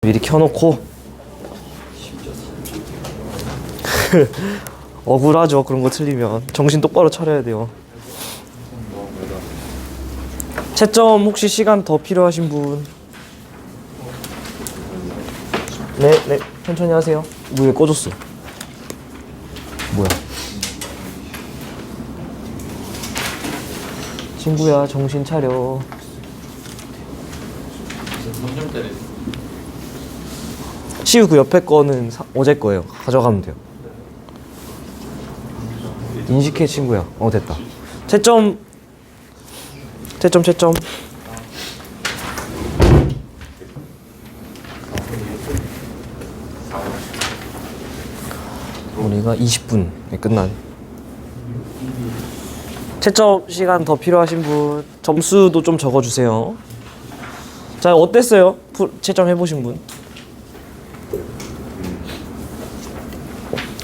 미리 켜놓고 억울하죠. 그런 거 틀리면 정신 똑바로 차려야 돼요. 채점 혹시 시간 더 필요하신 분? 네, 천천히 하세요. 왜 꺼졌어? 뭐야? 친구야, 정신 차려. 시우 그 옆에 거는 어제 거예요. 가져가면 돼요. 인식해, 친구야. 됐다. 채점. 우리가 20분에 끝난. 채점 시간 더 필요하신 분 점수도 좀 적어주세요. 자, 어땠어요? 채점 해보신 분?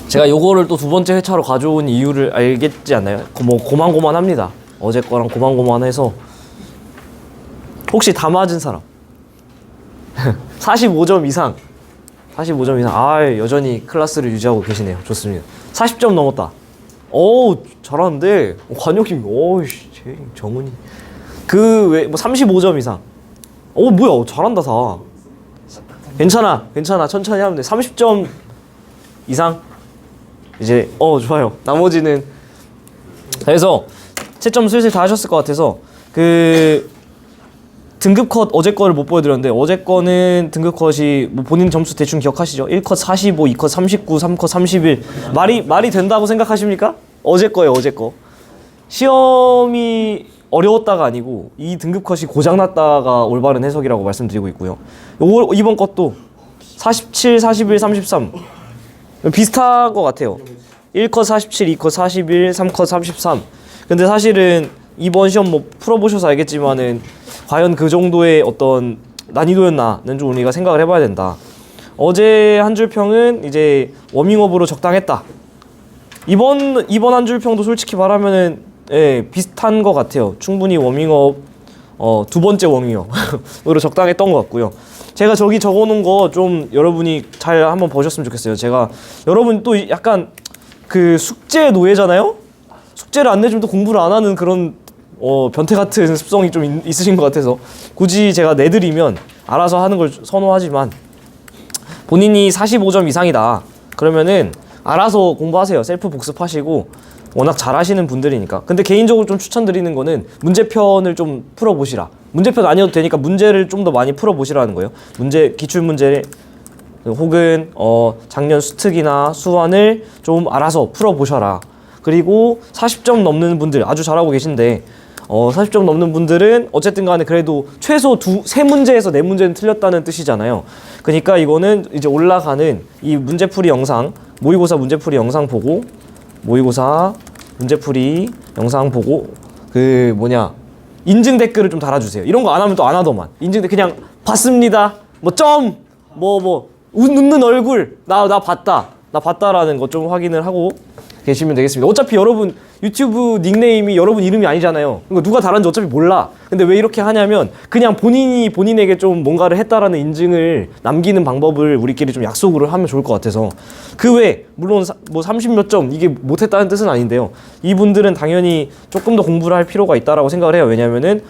제가 요거를 또 두 번째 회차로 가져온 이유를 알겠지 않나요? 뭐 고만고만합니다. 어제 거랑 고만고만해서. 혹시 다 맞은 사람? 45점 이상. 여전히 클래스를 유지하고 계시네요. 좋습니다. 40점 넘었다. 잘하는데. 관용님, 정은이. 그 외 뭐 35점 이상. 뭐야, 잘한다 다. 괜찮아. 천천히 하면 돼. 30점 이상. 이제 좋아요. 나머지는. 그래서 채점 슬슬 다 하셨을 것 같아서 그 등급 컷 어제 거를 못 보여드렸는데, 어제 거는 등급 컷이 뭐 본인 점수 대충 기억하시죠? 1컷 45, 2컷 39, 3컷 31. 말이 된다고 생각하십니까? 어제 거예요, 어제 거. 시험이 어려웠다가 아니고 이 등급 컷이 고장났다가 올바른 해석이라고 말씀드리고 있고요. 이번 것도 47, 41, 33 비슷한 것 같아요. 1컷 47, 2컷 41, 3컷 33. 근데 사실은 이번 시험 뭐 풀어보셔서 알겠지만은 과연 그 정도의 어떤 난이도였나는 좀 우리가 생각을 해봐야 된다. 어제 한 줄 평은 이제 워밍업으로 적당했다. 이번 한 줄 평도 솔직히 말하면은 비슷한 것 같아요. 충분히 워밍업 두 번째 워밍업으로 적당했던 것 같고요. 제가 저기 적어놓은 거 좀 여러분이 잘 한번 보셨으면 좋겠어요. 제가 여러분 또 약간 그 숙제 노예잖아요. 숙제를 안 내주면 또 공부를 안 하는 그런 변태 같은 습성이 좀 있으신 것 같아서 굳이 제가 내드리면 알아서 하는 걸 선호하지만, 본인이 45점 이상이다 그러면은 알아서 공부하세요. 셀프 복습하시고 워낙 잘하시는 분들이니까. 근데 개인적으로 좀 추천드리는 거는 문제편을 좀 풀어보시라. 문제편 아니어도 되니까 문제를 좀 더 많이 풀어보시라는 거예요. 기출문제 혹은 작년 수특이나 수완을 좀 알아서 풀어보셔라. 그리고 40점 넘는 분들 아주 잘하고 계신데 40점 넘는 분들은 어쨌든 간에 그래도 최소 3문제에서 4문제는 틀렸다는 뜻이잖아요. 그러니까 이거는 이제 올라가는 이 문제풀이 영상, 모의고사 문제풀이 영상 보고, 모의고사 문제풀이 영상 보고 인증 댓글을 좀 달아주세요. 이런 거 안 하면 또 안 하더만. 인증 댓글 그냥 봤습니다. 웃는 얼굴 나 봤다라는 거 좀 확인을 하고 계시면 되겠습니다. 어차피 여러분 유튜브 닉네임이 여러분 이름이 아니잖아요. 그러니까 누가 달았는지 어차피 몰라. 근데 왜 이렇게 하냐면 그냥 본인이 본인에게 좀 뭔가를 했다라는 인증을 남기는 방법을 우리끼리 좀 약속으로 하면 좋을 것 같아서. 그 외에 물론 뭐 30몇 점 이게 못했다는 뜻은 아닌데요. 이분들은 당연히 조금 더 공부를 할 필요가 있다라고 생각을 해요. 왜냐면은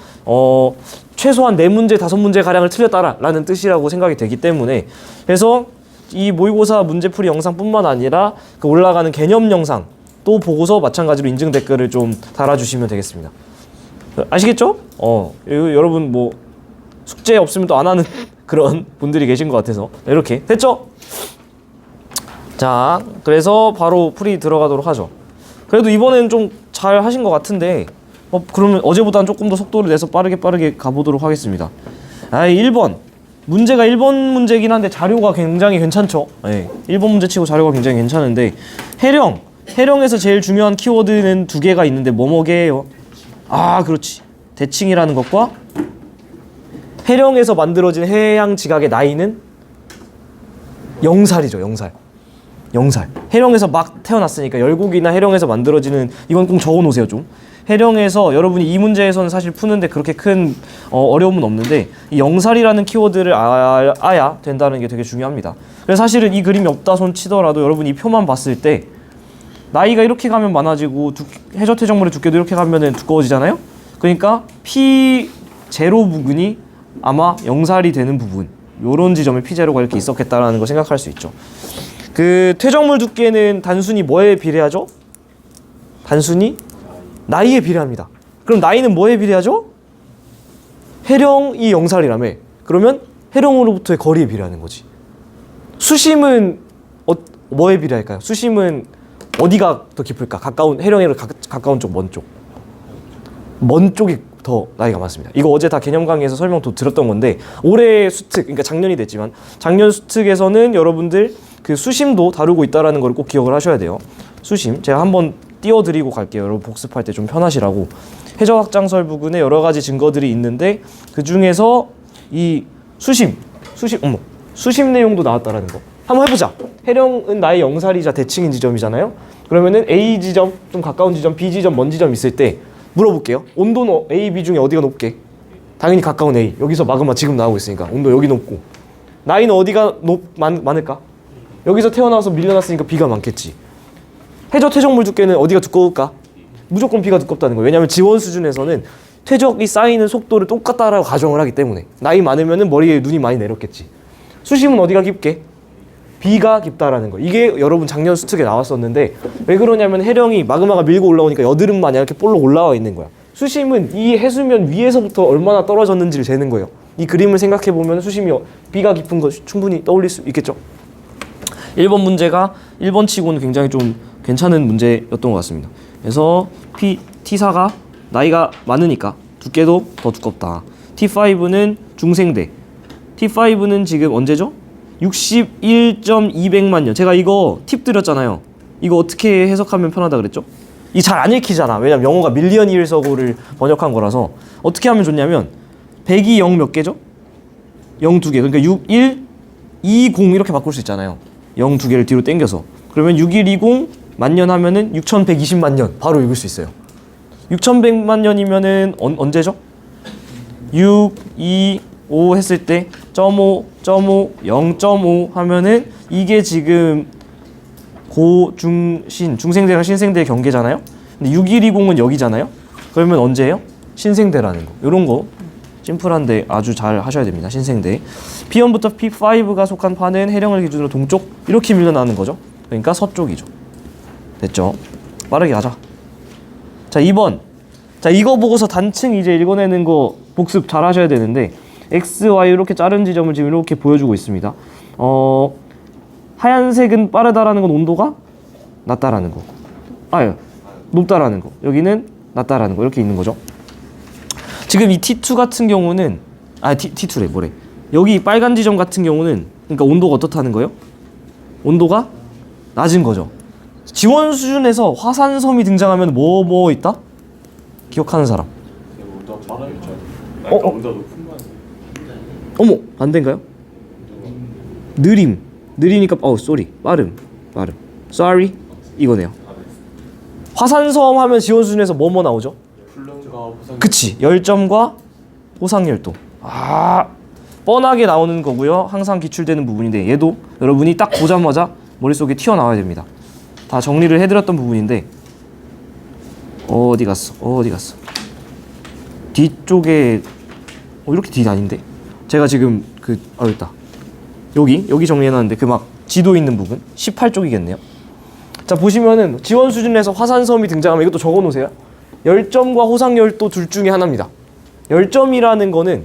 최소한 4문제, 5문제 가량을 틀렸다라는 뜻이라고 생각이 되기 때문에. 그래서 이 모의고사 문제풀이 영상뿐만 아니라 그 올라가는 개념 영상 또 보고서 마찬가지로 인증 댓글을 좀 달아주시면 되겠습니다. 아시겠죠? 여러분 뭐 숙제 없으면 또 안 하는 그런 분들이 계신 것 같아서 이렇게 됐죠? 자, 그래서 바로 풀이 들어가도록 하죠. 그래도 이번에는 좀 잘 하신 것 같은데 그러면 어제보다는 조금 더 속도를 내서 빠르게 가보도록 하겠습니다. 1번 문제가 1번 문제긴 한데 자료가 굉장히 괜찮죠. 1번 문제 치고 자료가 굉장히 괜찮은데, 해령에서 제일 중요한 키워드는 2개가 있는데 뭐뭐게요? 그렇지. 대칭이라는 것과 해령에서 만들어진 해양 지각의 나이는 0살이죠. 0살. 해령에서 막 태어났으니까 열곡이나 해령에서 만들어지는, 이건 꼭 적어놓으세요 좀. 해령에서 여러분이 이 문제에서는 사실 푸는데 그렇게 큰 어려움은 없는데 이 영살이라는 키워드를 알아야 된다는 게 되게 중요합니다. 그래서 사실은 이 그림이 없다 손 치더라도 여러분이 이 표만 봤을 때 나이가 이렇게 가면 많아지고 해저 퇴적물의 두께도 이렇게 가면 두꺼워지잖아요. 그러니까 P0 부분이 아마 영살이 되는 부분, 요런 지점에 P0가 이렇게 있었겠다라는 걸 생각할 수 있죠. 그 퇴적물 두께는 단순히 뭐에 비례하죠? 단순히 나이에 비례합니다. 그럼 나이는 뭐에 비례하죠? 해령이 영살이라며. 그러면 해령으로부터의 거리에 비례하는 거지. 수심은 뭐에 비례할까요? 수심은 어디가 더 깊을까? 해령에 가까운 쪽, 먼 쪽. 먼 쪽이 더 나이가 많습니다. 이거 어제 다 개념 강의에서 설명 드렸던 건데 올해 수특, 그러니까 작년이 됐지만 작년 수특에서는 여러분들 그 수심도 다루고 있다는 걸 꼭 기억을 하셔야 돼요. 수심 제가 한번 띄워드리고 갈게요. 여러분 복습할 때 좀 편하시라고. 해저 확장설 부근에 여러 가지 증거들이 있는데 그 중에서 이 수심 내용도 나왔다라는 거. 한번 해보자. 해령은 나의 영살이자 대칭인 지점이잖아요. 그러면은 A 지점, 좀 가까운 지점, B 지점, 먼 지점 있을 때 물어볼게요. 온도는 A, B 중에 어디가 높게? 당연히 가까운 A. 여기서 마그마 지금 나오고 있으니까 온도 여기 높고. 나이는 어디가 많을까? 여기서 태어나서 밀려났으니까 B가 많겠지. 해저 퇴적물 두께는 어디가 두꺼울까? 무조건 B가 두껍다는 거예요. 왜냐하면 지원 수준에서는 퇴적이 쌓이는 속도를 똑같다라고 가정을 하기 때문에 나이 많으면은 머리에 눈이 많이 내렸겠지. 수심은 어디가 깊게? B가 깊다라는 거. 이게 여러분 작년 수특에 나왔었는데 왜 그러냐면 해령이 마그마가 밀고 올라오니까 여드름 마냥 이렇게 볼록 올라와 있는 거야. 수심은 이 해수면 위에서부터 얼마나 떨어졌는지를 재는 거예요. 이 그림을 생각해 보면 수심이 B가 깊은 거 충분히 떠올릴 수 있겠죠. 1번 문제가 1번 치고는 굉장히 좀 괜찮은 문제였던 것 같습니다. 그래서 T4가 나이가 많으니까 두께도 더 두껍다. T5는 중생대. T5는 지금 언제죠? 61.200만 년. 제가 이거 팁 드렸잖아요. 이거 어떻게 해석하면 편하다 그랬죠? 이 잘 안 읽히잖아. 왜냐면 영어가 밀리언 이어스 어고를 번역한 거라서 어떻게 하면 좋냐면 100이 0 몇 개죠? 0 2개. 그러니까 61, 20 이렇게 바꿀 수 있잖아요. 0 2개를 뒤로 당겨서. 그러면 6120 만년 하면은 6120만 년 바로 읽을 수 있어요. 6100만 년이면은 언제죠? 6, 2, 5 했을 때 0.5, 0.5 하면은 이게 지금 중생대랑 신생대의 경계잖아요. 근데 6120은 여기잖아요. 그러면 언제예요? 신생대라는 거. 이런 거 심플한데 아주 잘 하셔야 됩니다. 신생대. P1부터 P5가 속한 판은 해령을 기준으로 동쪽 이렇게 밀려나는 거죠. 그러니까 서쪽이죠. 됐죠? 빠르게 가자. 자, 2번. 자, 이거 보고서 단층 이제 읽어내는 거 복습 잘 하셔야 되는데 X, Y 이렇게 자른 지점을 지금 이렇게 보여주고 있습니다. 하얀색은 빠르다라는 건 온도가 낮다라는 거. 높다라는 거. 여기는 낮다라는 거. 이렇게 있는 거죠. 지금 이 T2 같은 경우는 T2래 뭐래. 여기 빨간 지점 같은 경우는 그러니까 온도가 어떻다는 거예요? 온도가 낮은 거죠. 지원 수준에서 화산섬이 등장하면 뭐 있다? 기억하는 사람? 어머, 반대인가요? 느리니까 빠름. sorry 이거네요. 화산섬 하면 지원 수준에서 뭐 나오죠? 그치, 열점과 호상열도. 뻔하게 나오는 거고요. 항상 기출되는 부분인데 얘도 여러분이 딱 보자마자 머릿속에 튀어나와야 됩니다. 다 정리를 해드렸던 부분인데 어디 갔어? 뒤쪽에 이렇게 뒤 아닌데? 제가 지금 여기 있다. 여기 정리해놨는데 그 막 지도 있는 부분 18쪽이겠네요. 자, 보시면은 지원 수준에서 화산섬이 등장하면 이것도 적어놓으세요. 열점과 호상열도 둘 중에 하나입니다. 열점이라는 거는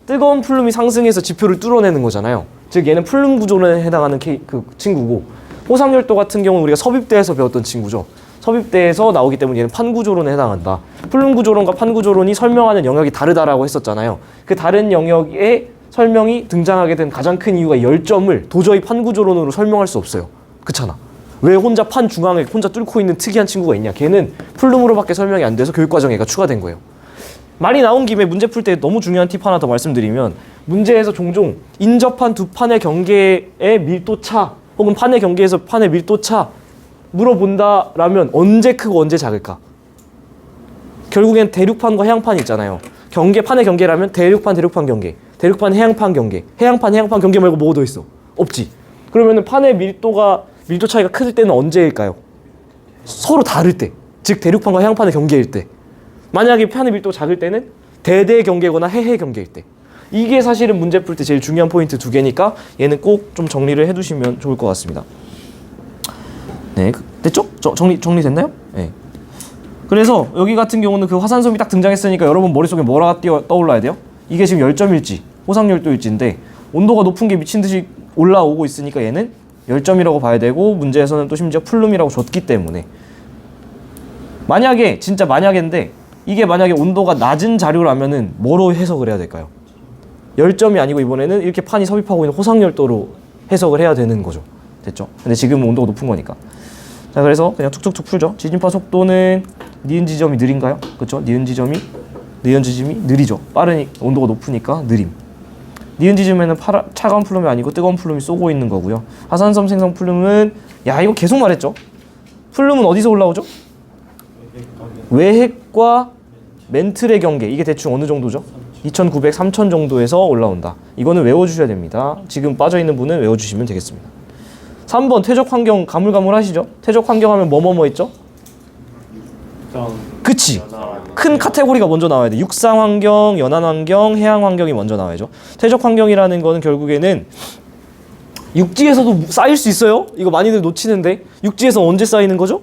뜨거운 플룸이 상승해서 지표를 뚫어내는 거잖아요. 즉 얘는 플룸 구조론에 해당하는 그 친구고, 호상열도 같은 경우는 우리가 섭입대에서 배웠던 친구죠. 섭입대에서 나오기 때문에 얘는 판구조론에 해당한다. 플룸 구조론과 판구조론이 설명하는 영역이 다르다라고 했었잖아요. 그 다른 영역에 설명이 등장하게 된 가장 큰 이유가 열점을 도저히 판구조론으로 설명할 수 없어요. 그렇잖아. 왜 혼자 판 중앙에 혼자 뚫고 있는 특이한 친구가 있냐. 걔는 플룸으로밖에 설명이 안 돼서 교육과정에 얘가 추가된 거예요. 말이 나온 김에 문제 풀 때 너무 중요한 팁 하나 더 말씀드리면, 문제에서 종종 인접한 두 판의 경계의 밀도차 혹은 판의 경계에서 판의 밀도차 물어본다라면 언제 크고 언제 작을까? 결국엔 대륙판과 해양판이 있잖아요. 판의 경계라면 대륙판 경계, 대륙판 해양판 경계, 해양판 경계 말고 뭐가 더 있어? 없지. 그러면은 판의 밀도 차이가 클 때는 언제일까요? 서로 다를 때, 즉 대륙판과 해양판의 경계일 때. 만약에 판의 밀도가 작을 때는 대대 경계거나 해해 경계일 때. 이게 사실은 문제 풀 때 제일 중요한 포인트 두 개니까 얘는 꼭 좀 정리를 해두시면 좋을 것 같습니다. 네, 됐죠? 정리됐나요? 네. 그래서 여기 같은 경우는 그 화산섬이 딱 등장했으니까 여러분 머릿속에 뭐가 떠올라야 돼요? 이게 지금 열점일지, 호상열도일지인데 온도가 높은 게 미친 듯이 올라오고 있으니까 얘는 열점이라고 봐야 되고 문제에서는 또 심지어 플룸이라고 줬기 때문에 만약에 진짜 만약인데 이게 만약에 온도가 낮은 자료라면은 뭐로 해석을 해야 될까요? 열점이 아니고 이번에는 이렇게 판이 섭입하고 있는 호상열도로 해석을 해야 되는 거죠. 됐죠? 근데 지금은 온도가 높은 거니까. 자, 그래서 그냥 툭툭툭 풀죠. 지진파 속도는 니은 지점이 느린가요? 그렇죠? 니은 지점이 느리죠. 빠르니 온도가 높으니까 느림. 니은 지점에는 차가운 플룸이 아니고 뜨거운 플룸이 쏘고 있는 거고요. 화산섬 생성 플룸은 이거 계속 말했죠. 플룸은 어디서 올라오죠? 외핵과 멘틀의 경계. 이게 대충 어느 정도죠? 2900, 3000 정도에서 올라온다. 이거는 외워주셔야 됩니다. 지금 빠져있는 분은 외워주시면 되겠습니다. 3번 퇴적 환경 가물가물하시죠? 퇴적 환경 하면 뭐뭐뭐 있죠? 그치? 큰 카테고리가 먼저 나와야 돼. 육상 환경, 연안 환경, 해양 환경이 먼저 나와야죠. 퇴적 환경이라는 거는 결국에는 육지에서도 쌓일 수 있어요? 이거 많이들 놓치는데 육지에서 언제 쌓이는 거죠?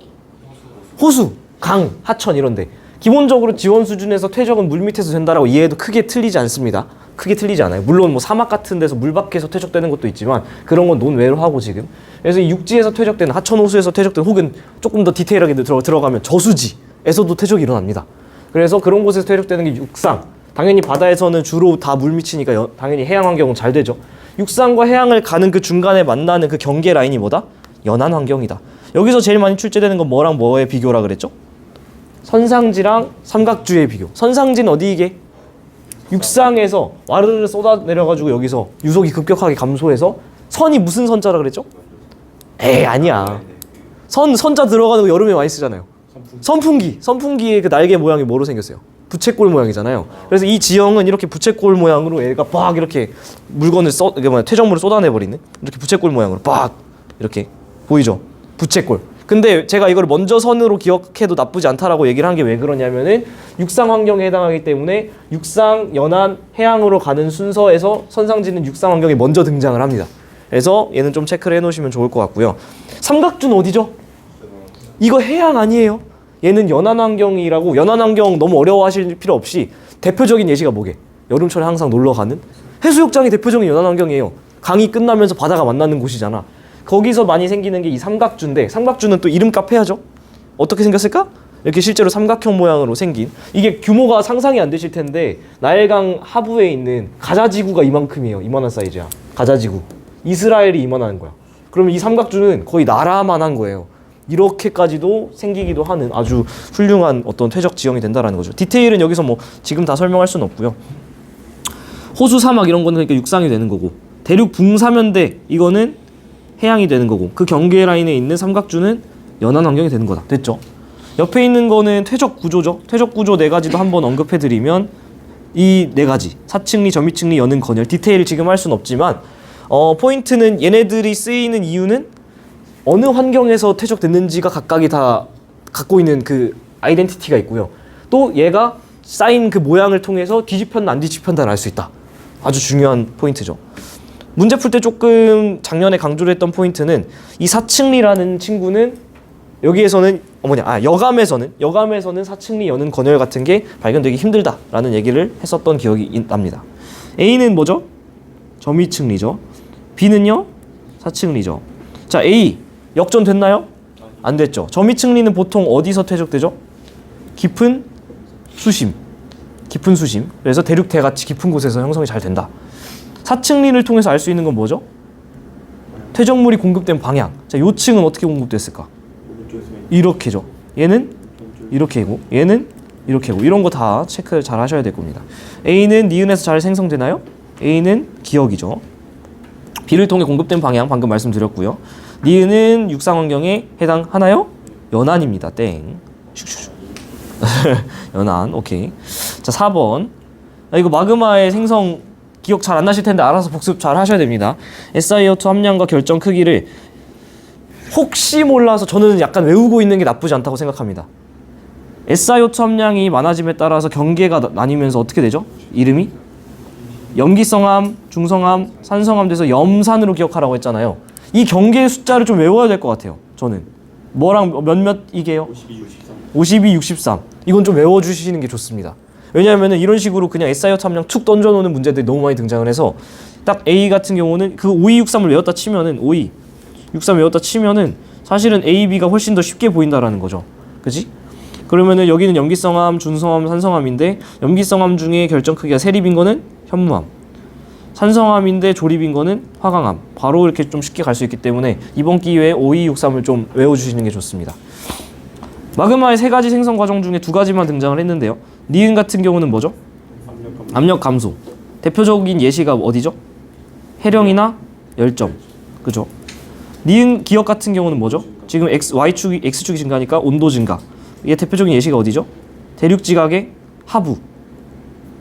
호수, 강, 하천 이런데 기본적으로 지원 수준에서 퇴적은 물 밑에서 된다라고 이해해도 크게 틀리지 않습니다. 크게 틀리지 않아요. 물론 뭐 사막 같은 데서 물 밖에서 퇴적되는 것도 있지만 그런 건 논외로 하고 지금. 그래서 육지에서 퇴적되는 하천 호수에서 퇴적되는 혹은 조금 더 디테일하게 들어가면 저수지에서도 퇴적이 일어납니다. 그래서 그런 곳에서 퇴적되는 게 육상. 당연히 바다에서는 주로 다 물 밑이니까 당연히 해양 환경은 잘 되죠. 육상과 해양을 가는 그 중간에 만나는 그 경계 라인이 뭐다? 연안 환경이다. 여기서 제일 많이 출제되는 건 뭐랑 뭐의 비교라 그랬죠? 선상지랑 삼각주의 비교. 선상지는 어디 이게? 육상에서 와르르 쏟아내려가지고 여기서 유속이 급격하게 감소해서 선이 무슨 선자라 그랬죠? 아니야. 선자 들어가는 거 여름에 많이 쓰잖아요. 선풍기의 그 날개 모양이 뭐로 생겼어요? 부채꼴 모양이잖아요. 그래서 이 지형은 이렇게 부채꼴 모양으로 얘가 빡 이렇게 물건을 퇴적물을 쏟아내버리는 이렇게 부채꼴 모양으로 빡 이렇게 보이죠? 부채꼴. 근데 제가 이걸 먼저 선으로 기억해도 나쁘지 않다라고 얘기를 한 게 왜 그러냐면은 육상 환경에 해당하기 때문에 육상, 연안, 해양으로 가는 순서에서 선상지는 육상 환경이 먼저 등장을 합니다. 그래서 얘는 좀 체크를 해놓으시면 좋을 것 같고요. 삼각주는 어디죠? 이거 해양 아니에요? 얘는 연안 환경이라고. 연안 환경 너무 어려워하실 필요 없이 대표적인 예시가 뭐게? 여름철에 항상 놀러가는 해수욕장이 대표적인 연안 환경이에요. 강이 끝나면서 바다가 만나는 곳이잖아. 거기서 많이 생기는 게 이 삼각주인데 삼각주는 또 이름값 해야죠. 어떻게 생겼을까? 이렇게 실제로 삼각형 모양으로 생긴, 이게 규모가 상상이 안 되실 텐데 나일강 하부에 있는 가자지구가 이만큼이에요. 이만한 사이즈야. 가자지구. 이스라엘이 이만한 거야. 그러면 이 삼각주는 거의 나라만한 거예요. 이렇게까지도 생기기도 하는 아주 훌륭한 어떤 퇴적 지형이 된다라는 거죠. 디테일은 여기서 뭐 지금 다 설명할 수는 없고요. 호수, 사막 이런 거는 그러니까 육상이 되는 거고, 대륙 붕사면대 이거는 해양이 되는 거고, 그 경계 라인에 있는 삼각주는 연안 환경이 되는 거다. 됐죠? 옆에 있는 거는 퇴적 구조죠. 퇴적 구조 네 가지도 한번 언급해 드리면 이 네 가지, 사층리, 저미층리, 연은, 건열, 디테일을 지금 할 수는 없지만 포인트는 얘네들이 쓰이는 이유는 어느 환경에서 퇴적됐는지가 각각이 다 갖고 있는 그 아이덴티티가 있고요. 또 얘가 쌓인 그 모양을 통해서 뒤집혔나 안 뒤집혔나를 알 수 있다. 아주 중요한 포인트죠. 문제 풀 때 조금 작년에 강조를 했던 포인트는 이 사층리라는 친구는 여기에서는 여감에서는 사층리, 연은, 건열 같은 게 발견되기 힘들다라는 얘기를 했었던 기억이 납니다. A는 뭐죠? 저미층리죠. B는요? 사층리죠. 자, A 역전됐나요? 안 됐죠. 저미층리는 보통 어디서 퇴적되죠? 깊은 수심. 그래서 대륙대같이 깊은 곳에서 형성이 잘 된다. 사층리를 통해서 알 수 있는 건 뭐죠? 퇴적물이 공급된 방향. 자, 요 층은 어떻게 공급됐을까? 이렇게죠. 얘는 이렇게고, 얘는 이렇게고. 이런 거 다 체크를 잘 하셔야 될 겁니다. A는 니은에서 잘 생성되나요? A는 기역이죠. B를 통해 공급된 방향 방금 말씀드렸고요. 니은은 육상 환경에 해당하나요? 연안입니다. 땡. 슉슉슉. 연안. 오케이. 자, 4번. 이거 마그마의 생성 기억 잘 안 나실 텐데 알아서 복습 잘 하셔야 됩니다. SiO2 함량과 결정 크기를 혹시 몰라서 저는 약간 외우고 있는 게 나쁘지 않다고 생각합니다. SiO2 함량이 많아짐에 따라서 경계가 나뉘면서 어떻게 되죠? 이름이? 염기성암, 중성암, 산성암 돼서 염산으로 기억하라고 했잖아요. 이 경계의 숫자를 좀 외워야 될 것 같아요. 저는. 뭐랑 몇몇 이게요? 52, 63. 이건 좀 외워주시는 게 좋습니다. 왜냐하면 이런 식으로 그냥 SiO2 함량 툭 던져놓는 문제들이 너무 많이 등장을 해서 딱 A 같은 경우는 그 5263을 외웠다 치면은 5263 외웠다 치면은 사실은 A, B가 훨씬 더 쉽게 보인다라는 거죠. 그지? 그러면은 여기는 염기성암, 준성암, 산성암인데 염기성암 중에 결정 크기가 세립인 거는 현무암, 산성암인데 조립인 거는 화강암. 바로 이렇게 좀 쉽게 갈 수 있기 때문에 이번 기회에 5263을 좀 외워주시는 게 좋습니다. 마그마의 세 가지 생성 과정 중에 두 가지만 등장을 했는데요. 니은 같은 경우는 뭐죠? 압력 감소. 대표적인 예시가 어디죠? 해령이나 열점. 그죠? 니은 기억 같은 경우는 뭐죠? 지금 Y축이 X축이 증가하니까 온도 증가. 이게 대표적인 예시가 어디죠? 대륙지각의 하부.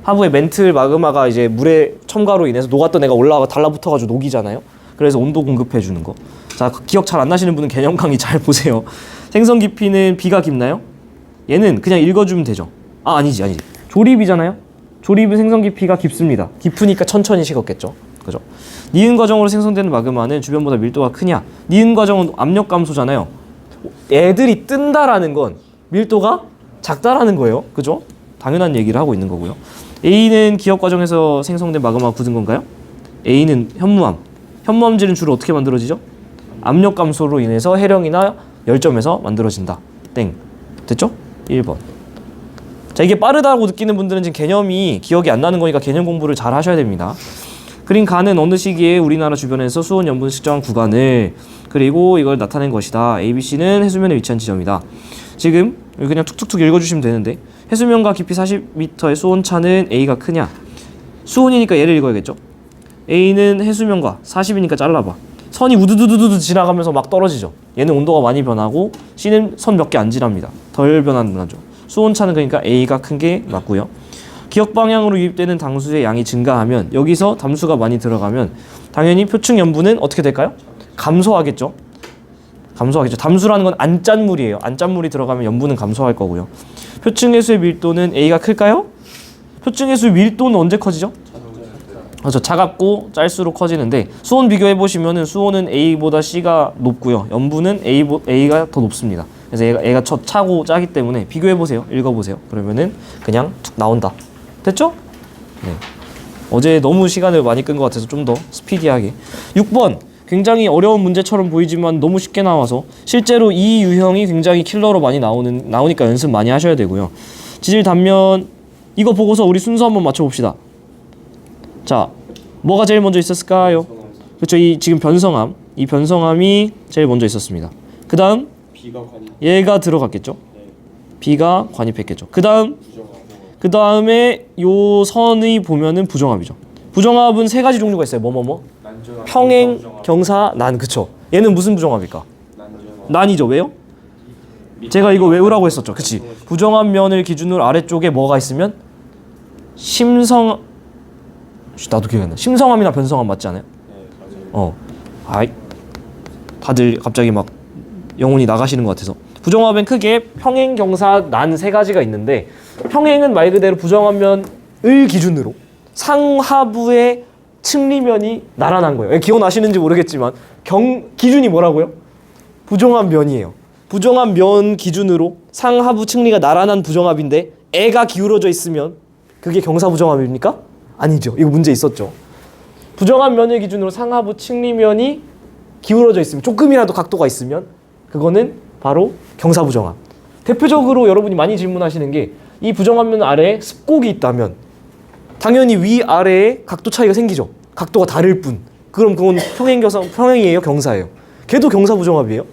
하부의 멘틀 마그마가 이제 물의 첨가로 인해서 녹았던 애가 올라가 달라붙어가지고 녹이잖아요. 그래서 온도 공급해 주는 거. 자, 기억 잘 안 나시는 분은 개념 강의 잘 보세요. 생성 깊이는 B가 깊나요? 얘는 그냥 읽어주면 되죠. 아니지. 조립이잖아요. 조립은 생성 깊이가 깊습니다. 깊으니까 천천히 식었겠죠. 그죠? 니은 과정으로 생성되는 마그마는 주변보다 밀도가 크냐? 니은 과정은 압력 감소잖아요. 애들이 뜬다라는 건 밀도가 작다라는 거예요. 그죠? 당연한 얘기를 하고 있는 거고요. A는 기억 과정에서 생성된 마그마가 굳은 건가요? A는 현무암. 현무암질은 주로 어떻게 만들어지죠? 압력 감소로 인해서 해령이나 열점에서 만들어진다. 땡. 됐죠? 1번. 자, 이게 빠르다고 느끼는 분들은 지금 개념이 기억이 안 나는 거니까 개념 공부를 잘 하셔야 됩니다. 그린 가는 어느 시기에 우리나라 주변에서 수온 염분 측정한 구간을 그리고 이걸 나타낸 것이다. ABC는 해수면에 위치한 지점이다. 지금 그냥 툭툭툭 읽어주시면 되는데 해수면과 깊이 40m의 수온차는 A가 크냐? 수온이니까 얘를 읽어야겠죠? A는 해수면과 40이니까 잘라봐. 선이 우두두두두 지나가면서 막 떨어지죠. 얘는 온도가 많이 변하고 C는 선 몇 개 안 지납니다. 덜 변하죠. 수온차는 그러니까 A가 큰 게 맞고요. 기억 방향으로 유입되는 당수의 양이 증가하면 여기서 담수가 많이 들어가면 당연히 표층 염분은 어떻게 될까요? 감소하겠죠. 담수라는 건 안 짠 물이에요. 안 짠 물이 들어가면 염분은 감소할 거고요. 표층 해수의 밀도는 A가 클까요? 표층 해수의 밀도는 언제 커지죠? 그렇죠. 차갑고 짤수록 커지는데 수온 비교해 보시면은 수온은 A보다 C가 높고요. 염분은 A가 더 높습니다. 그래서 얘가 차고 짜기 때문에 비교해 보세요. 읽어 보세요. 그러면은 그냥 툭 나온다. 됐죠? 네. 어제 너무 시간을 많이 끈 것 같아서 좀 더 스피디하게. 6번. 굉장히 어려운 문제처럼 보이지만 너무 쉽게 나와서 실제로 이 유형이 굉장히 킬러로 많이 나오니까 연습 많이 하셔야 되고요. 지질 단면 이거 보고서 우리 순서 한번 맞춰 봅시다. 자, 뭐가 제일 먼저 있었을까요? 그렇죠. 이 지금 변성암, 이 변성암이 제일 먼저 있었습니다. 그 다음 얘가 들어갔겠죠. B가 관입했겠죠. 그 다음에 요 선이 보면은 부정합이죠. 부정합은 세 가지 종류가 있어요. 평행, 경사, 난. 그쵸. 얘는 무슨 부정합일까? 난이죠. 왜요? 제가 이거 외우라고 했었죠. 그치. 부정합 면을 기준으로 아래쪽에 뭐가 있으면 나도 기억이 안 나. 심성암이나 변성암 맞지 않아요? 다들 갑자기 막 영혼이 나가시는 것 같아서. 부정합엔 크게 평행, 경사, 난 세 가지가 있는데 평행은 말 그대로 부정합 면을 기준으로 상하부의 층리면이 나란한 거예요. 기억나시는지 모르겠지만 기준이 뭐라고요? 부정합 면이에요. 부정합 면 기준으로 상하부 층리가 나란한 부정합인데 애가 기울어져 있으면 그게 경사부정합입니까? 아니죠. 이거 문제 있었죠. 부정합 면을 기준으로 상하부 층리면이 기울어져 있으면 조금이라도 각도가 있으면 그거는 바로 경사부정합. 대표적으로 여러분이 많이 질문하시는 게 이 부정합 면 아래에 습곡이 있다면 당연히 위아래에 각도 차이가 생기죠. 각도가 다를 뿐. 그럼 그건 평행이에요? 경사예요? 걔도 경사부정합이에요?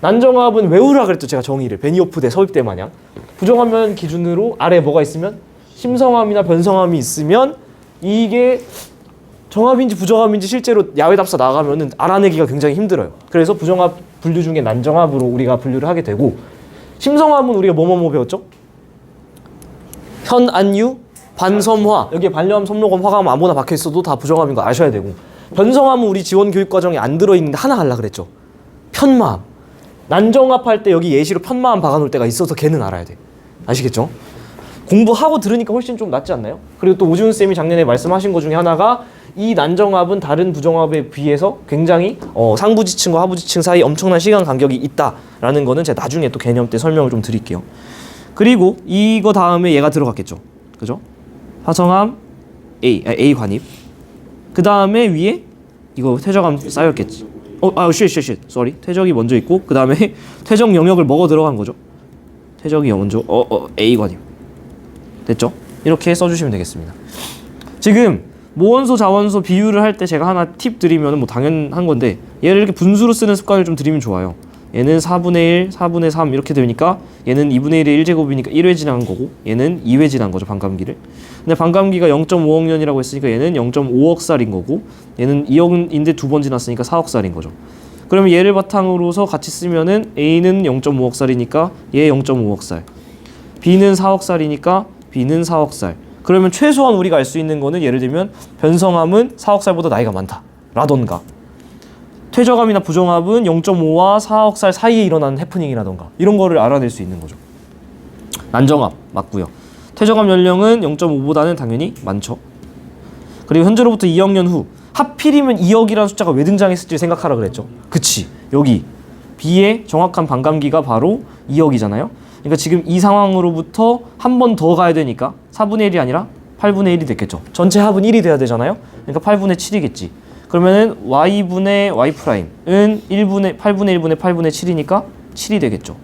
난정합은 외우라 그랬죠. 제가 정의를. 베니오프 대 서입대 마냥. 부정합 면 기준으로 아래에 뭐가 있으면 심성함이나 변성함이 있으면 이게 정합인지 부정합인지 실제로 야외 답사 나가면은 알아내기가 굉장히 힘들어요. 그래서 부정합 분류 중에 난정합으로 우리가 분류를 하게 되고 심성합은 우리가 뭐뭐뭐 배웠죠? 현안유, 반섬화. 여기에 반려함, 섭로검, 화감 아무나 박혀 있어도 다 부정함인 거 아셔야 되고. 변성함은 우리 지원 교육 과정에 안 들어 있는데 하나 하려 그랬죠. 편마함. 난정합 할 때 여기 예시로 편마함 박아 놓을 때가 있어서 걔는 알아야 돼. 아시겠죠? 공부하고 들으니까 훨씬 좀 낫지 않나요? 그리고 또 우지훈 쌤이 작년에 말씀하신 것 중에 하나가 이 난정합은 다른 부정합에 비해서 굉장히 상부지층과 하부지층 사이 엄청난 시간 간격이 있다라는 거는 제가 나중에 또 개념 때 설명을 좀 드릴게요. 그리고 이거 다음에 얘가 들어갔겠죠. 그죠? 화성함 A 관입. 그 다음에 위에 이거 퇴적함 쌓였겠지. sorry. 퇴적이 먼저 있고 그 다음에 퇴적 영역을 먹어 들어간 거죠. 퇴적이 먼저 A 관입. 됐죠? 이렇게 써주시면 되겠습니다. 지금 모원소, 자원소 비율을 할 때 제가 하나 팁 드리면 뭐 당연한 건데 얘를 이렇게 분수로 쓰는 습관을 좀 들이면 좋아요. 얘는 4분의 1, 4분의 3 이렇게 되니까 얘는 2분의 1의 1제곱이니까 1회 지난 거고 얘는 2회 지난 거죠, 반감기를. 근데 반감기가 0.5억 년이라고 했으니까 얘는 0.5억 살인 거고 얘는 2억인데 두 번 지났으니까 4억 살인 거죠. 그러면 얘를 바탕으로서 같이 쓰면은 A는 0.5억 살이니까 얘 0.5억 살, B는 4억 살이니까 B는 4억 살. 그러면 최소한 우리가 알 수 있는 거는 예를 들면 변성함은 4억 살보다 나이가 많다 라던가 퇴적함이나 부정합은 0.5와 4억 살 사이에 일어나는 해프닝이라던가 이런 거를 알아낼 수 있는 거죠. 난정합 맞고요. 퇴적함 연령은 0.5보다는 당연히 많죠. 그리고 현재로부터 2억 년 후 하필이면 2억이라는 숫자가 왜 등장했을지 생각하라 그랬죠. 그치, 여기 B의 정확한 반감기가 바로 2억이잖아요. 그러니까 지금 이 상황으로부터 한 번 더 가야 되니까 4분의 1이 아니라 8분의 1이 됐겠죠. 전체 합은 1이 돼야 되잖아요. 그러니까 8분의 7이겠지. 그러면은 y분의 y 프라임은 8분의 1분의 8분의 7이니까 7이 되겠죠.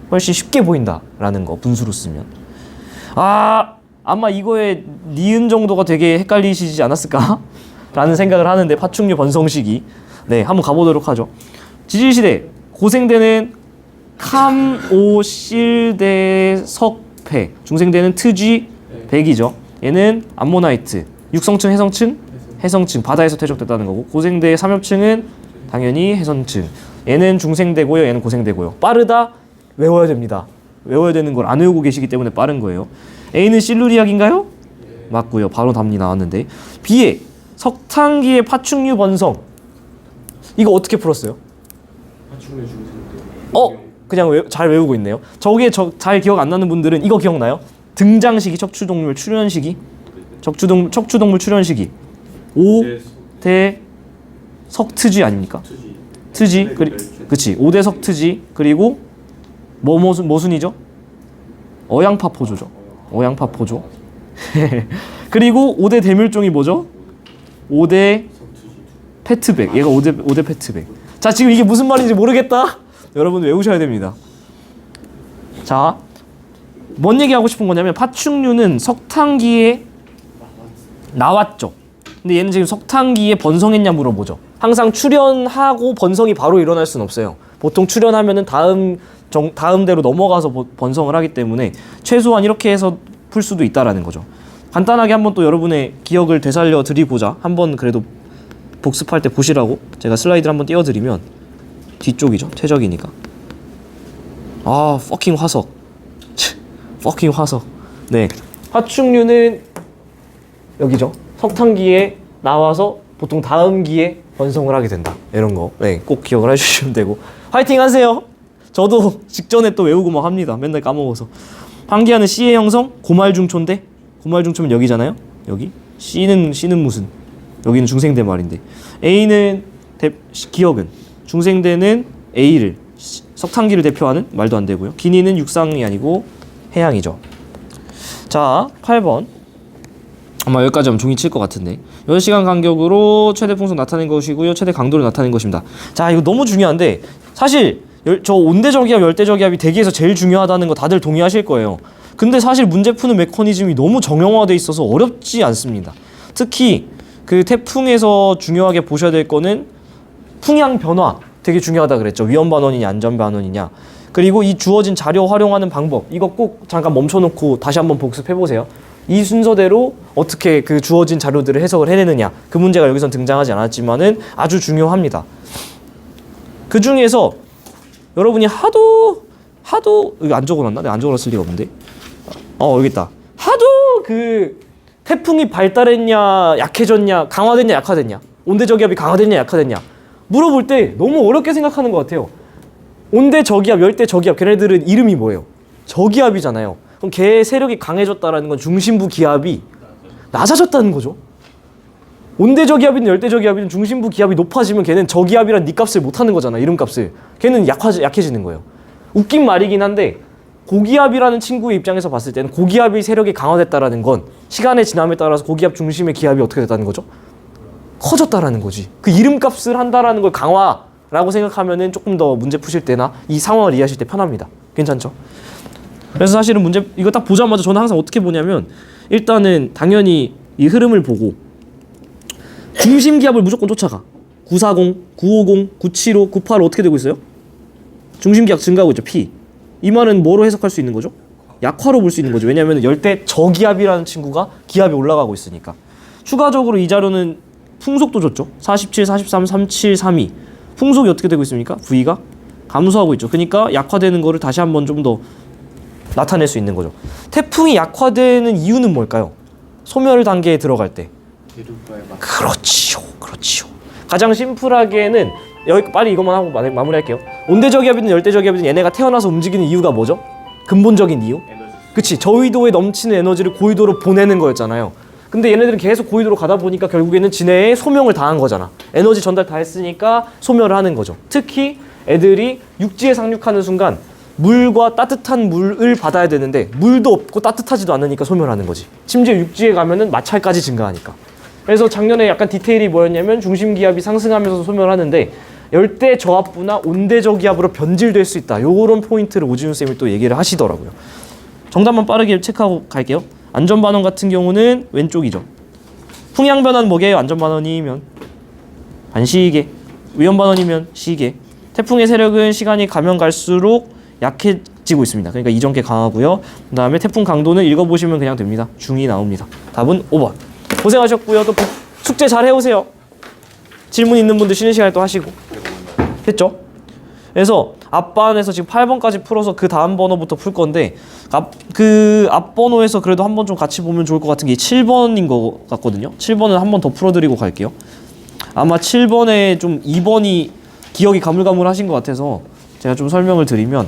훨씬 쉽게 보인다라는 거 분수로 쓰면. 아마 이거에 니은 정도가 되게 헷갈리시지 않았을까? 라는 생각을 하는데 파충류 번성시기. 네, 한번 가보도록 하죠. 지질시대 고생대는 캄오실대 석패, 중생대는 트쥐 백이죠. 얘는 암모나이트, 육성층, 해성층, 바다에서 퇴적됐다는 거고 고생대의 삼엽층은 당연히 해성층. 얘는 중생대고요, 얘는 고생대고요. 빠르다? 외워야 됩니다. 외워야 되는 걸 안 외우고 계시기 때문에 빠른 거예요. A는 실루리학인가요? 맞고요. 바로 답이 나왔는데 B의 석탄기의 파충류 번성 이거 어떻게 풀었어요? 파충류 중생대. 그냥 잘 외우고 있네요. 저게 잘 기억 안 나는 분들은 이거 기억나요? 등장시기, 척추동물 출현시기, 척추동물 출현시기. 5대 석트쥐 아닙니까? 트쥐, 그치. 5대 석트쥐 그리고 뭐순이죠? 어양파포조죠. 어양파포조. 그리고 5대 대물종이 뭐죠? 5대 페트백. 얘가 5대 페트백. 자, 지금 이게 무슨 말인지 모르겠다. 여러분 외우셔야 됩니다. 자, 뭔 얘기하고 싶은 거냐면 파충류는 석탄기에 나왔죠. 근데 얘는 지금 석탄기에 번성했냐 물어보죠. 항상 출현하고 번성이 바로 일어날 수는 없어요. 보통 출현하면은 다음 대로 넘어가서 번성을 하기 때문에 최소한 이렇게 해서 풀 수도 있다라는 거죠. 간단하게 한번 또 여러분의 기억을 되살려 드리고자 한번 그래도 복습할 때 보시라고 제가 슬라이드를 한번 띄워드리면 뒤쪽이죠. 퇴적이니까. 퍼킹 화석. 퍼킹 화석. 네. 파충류는 여기죠. 석탄기에 나와서 보통 다음 기에 번성을 하게 된다. 이런 거. 네, 꼭 기억을 해주시면 되고. 화이팅 하세요. 저도 직전에 또 외우고 막 합니다. 맨날 까먹어서. 환기하는 C의 형성 고말중초인데 고말중초면 여기잖아요. 여기. C는 무슨? 여기는 중생대 말인데. A는 기억은 중생대는 A를 석탄기를 대표하는 말도 안 되고요. 기니는 육상이 아니고 해양이죠. 자, 8번. 아마 여기까지 하면 종이 칠 것 같은데 10시간 간격으로 최대 풍속 나타낸 것이고요. 최대 강도를 나타낸 것입니다. 자, 이거 너무 중요한데 사실 저 온대저기압, 열대저기압이 대기에서 제일 중요하다는 거 다들 동의하실 거예요. 근데 사실 문제 푸는 메커니즘이 너무 정형화돼 있어서 어렵지 않습니다. 특히 그 태풍에서 중요하게 보셔야 될 거는 풍향 변화 되게 중요하다 그랬죠. 위험 반원이냐 안전 반원이냐. 그리고 이 주어진 자료 활용하는 방법 이거 꼭 잠깐 멈춰놓고 다시 한번 복습해 보세요. 이 순서대로 어떻게 그 주어진 자료들을 해석을 해내느냐. 그 문제가 여기선 등장하지 않았지만은 아주 중요합니다. 그 중에서 여러분이 하도 여기 안 적어놨나? 내가 안 적어놨을 리가 없는데. 여기 있다. 하도 그 태풍이 발달했냐 약해졌냐 강화됐냐 약화됐냐 온대저기압이 강화됐냐 약화됐냐 물어볼 때 너무 어렵게 생각하는 것 같아요. 온대저기압, 열대저기압 걔네들은 이름이 뭐예요? 저기압이잖아요. 그럼 걔의 세력이 강해졌다라는 건 중심부 기압이 낮아졌다는 거죠. 온대저기압이든 열대저기압이든 중심부 기압이 높아지면 걔는 저기압이란 네 값을 못하는 거잖아. 이름값을. 걔는 약해지는 거예요. 웃긴 말이긴 한데 고기압이라는 친구의 입장에서 봤을 때는 고기압이 세력이 강화됐다라는 건 시간의 지남에 따라서 고기압 중심의 기압이 어떻게 됐다는 거죠? 커졌다라는 거지. 그 이름값을 한다라는 걸 강화라고 생각하면은 조금 더 문제 푸실 때나 이 상황을 이해하실 때 편합니다. 괜찮죠? 그래서 사실은 문제 이거 딱 보자마자 저는 항상 어떻게 보냐면 일단은 당연히 이 흐름을 보고 중심 기압을 무조건 쫓아가. 940, 950, 975, 985 어떻게 되고 있어요? 중심 기압 증가하고 있죠. P. 이 말은 뭐로 해석할 수 있는 거죠? 약화로 볼 수 있는 거죠. 왜냐하면 열대 저기압이라는 친구가 기압이 올라가고 있으니까. 추가적으로 이 자료는 풍속도 줬죠. 47, 43, 37, 32. 풍속이 어떻게 되고 있습니까? V가 감소하고 있죠. 그러니까 약화되는 거를 다시 한번 좀 더 나타낼 수 있는 거죠. 태풍이 약화되는 이유는 뭘까요? 소멸 단계에 들어갈 때. 그렇지요. 가장 심플하게는 여기 빨리 이것만 하고 마무리할게요. 온대저기압이든 열대저기압이든 얘네가 태어나서 움직이는 이유가 뭐죠? 근본적인 이유? 그치, 저위도에 넘치는 에너지를 고위도로 보내는 거였잖아요. 근데 얘네들은 계속 고위도로 가다 보니까 결국에는 지네에 소명을 다한 거잖아. 에너지 전달 다 했으니까 소멸을 하는 거죠. 특히 애들이 육지에 상륙하는 순간 물과 따뜻한 물을 받아야 되는데 물도 없고 따뜻하지도 않으니까 소멸하는 거지. 심지어 육지에 가면은 마찰까지 증가하니까. 그래서 작년에 약간 디테일이 뭐였냐면 중심기압이 상승하면서 소멸하는데 열대 저압부나 온대 저기압으로 변질될 수 있다. 요런 포인트를 오지훈 쌤이 또 얘기를 하시더라고요. 정답만 빠르게 체크하고 갈게요. 안전반원 같은 경우는 왼쪽이죠. 풍향변화는 뭐게요? 안전반원이면 반시계, 위험반원이면 시계. 태풍의 세력은 시간이 가면 갈수록 약해지고 있습니다. 그러니까 이전께 강하고요. 그 다음에 태풍 강도는 읽어보시면 그냥 됩니다. 중이 나옵니다. 답은 5번. 고생하셨고요. 또 숙제 잘 해오세요. 질문 있는 분들 쉬는 시간에 또 하시고. 됐죠? 그래서 앞반에서 지금 8번까지 풀어서 그 다음 번호부터 풀 건데 그 앞 번호에서 그래도 한번 좀 같이 보면 좋을 것 같은 게 7번인 것 같거든요. 7번은 한 번 더 풀어드리고 갈게요. 아마 7번에 좀 2번이 기억이 가물가물하신 것 같아서 제가 좀 설명을 드리면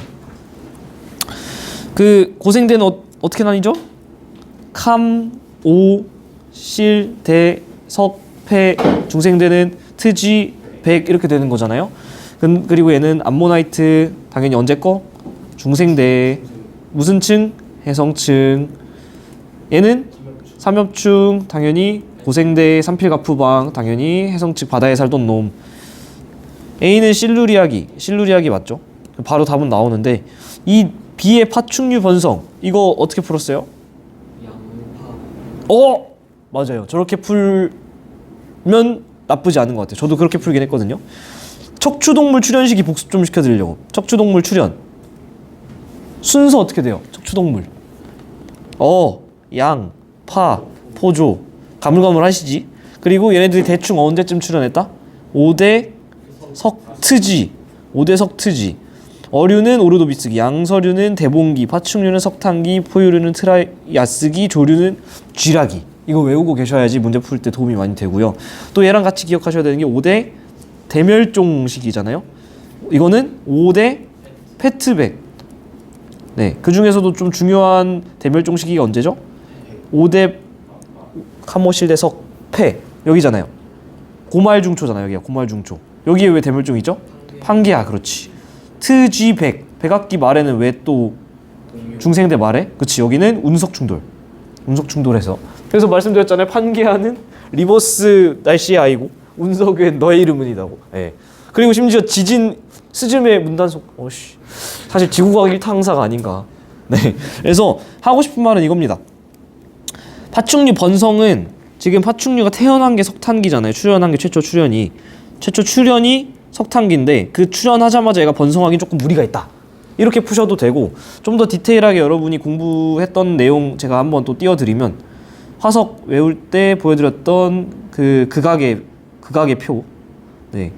그 고생대는 어떻게 나뉘죠? 캄, 오, 실, 대, 석, 패, 중생대는 트지, 백 이렇게 되는 거잖아요. 그리고 얘는 암모나이트 당연히 언제 거? 중생대. 무슨 층? 해성층. 얘는 삼엽충 당연히 고생대, 삼필가푸방 당연히 해성층 바다에 살던 놈. A는 실루리아기 맞죠? 바로 답은 나오는데 이 B의 파충류 번성 이거 어떻게 풀었어요? 맞아요. 저렇게 풀면 나쁘지 않은 것 같아요. 저도 그렇게 풀긴 했거든요. 척추동물 출현식이 복습 좀 시켜드리려고. 척추동물 출현 순서 어떻게 돼요? 척추동물 양, 파, 포조 가물가물 하시지. 그리고 얘네들이 대충 언제쯤 출현했다? 5대 석트지. 어류는 오르도비스기, 양서류는 대봉기, 파충류는 석탄기, 포유류는 트라이아스기, 조류는 쥐라기. 이거 외우고 계셔야지 문제 풀 때 도움이 많이 되고요. 또 얘랑 같이 기억하셔야 되는 게 5대 대멸종식이잖아요. 이거는 5대 페트백. 네, 그 중에서도 좀 중요한 대멸종 시기가 언제죠? 5대 카모실대석 폐 여기잖아요. 고말중초잖아요. 여기가 고말중초. 여기에 왜 대멸종이죠? 판게아. 그렇지. 트쥐백 백악기 말에는 왜 또 중생대 말에? 그치. 여기는 운석충돌해서. 그래서 말씀드렸잖아요. 판게아는 리버스 날씨의 아이고 운석은 너의 이름은이다고. 예. 그리고 심지어 지진 스즈메 문단속. 사실 지구과학 1타 항사가 아닌가. 네. 그래서 하고 싶은 말은 이겁니다. 파충류 번성은 지금 파충류가 태어난 게 석탄기잖아요. 출현한 게 최초 출현이 석탄기인데 그 출현하자마자 얘가 번성하긴 조금 무리가 있다. 이렇게 푸셔도 되고 좀 더 디테일하게 여러분이 공부했던 내용 제가 한번 또 띄워드리면 화석 외울 때 보여드렸던 그 극악의 표. 네.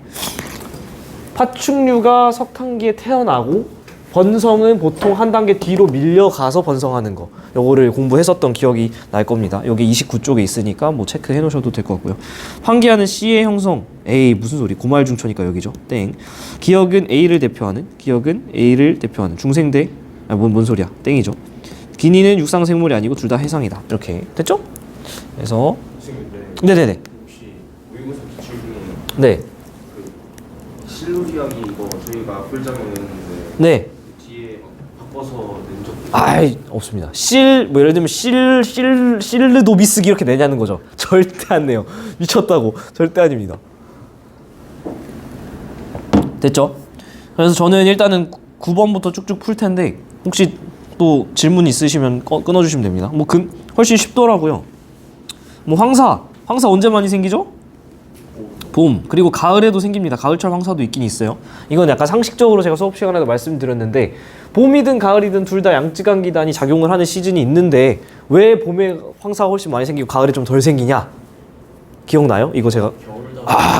파충류가 석탄기에 태어나고 번성은 보통 한 단계 뒤로 밀려가서 번성하는 거. 요거를 공부했었던 기억이 날 겁니다. 여기 29쪽에 있으니까 뭐 체크해 놓으셔도 될 것 같고요. 환기하는 C의 형성. 에이 무슨 소리. 고말중초니까 여기죠. 땡. 기억은 A를 대표하는. 기억은 A를 대표하는. 중생대. 뭔 소리야. 땡이죠. 기니는 육상생물이 아니고 둘 다 해상이다. 이렇게 됐죠? 그래서 네네네. 혹시 모의고사 기출 중에 네. 그 실루리아기 이거 저희가 풀자면 했는데 네. 그 뒤에 막 바꿔서 낸 적도 아이 없습니다. 뭐 예를 들면 실르도비스기 이렇게 내냐는 거죠. 절대 안 내요. 미쳤다고. 절대 아닙니다. 됐죠? 그래서 저는 일단은 9번부터 쭉쭉 풀 텐데 혹시 또 질문 있으시면 끊어주시면 됩니다. 뭐 훨씬 쉽더라고요. 뭐 황사 언제 많이 생기죠? 봄 그리고 가을에도 생깁니다. 가을철 황사도 있긴 있어요. 이건 약간 상식적으로 제가 수업 시간에도 말씀드렸는데 봄이든 가을이든 둘 다 양쯔강기단이 작용을 하는 시즌이 있는데 왜 봄에 황사가 훨씬 많이 생기고 가을에 좀 덜 생기냐? 기억나요? 이거 제가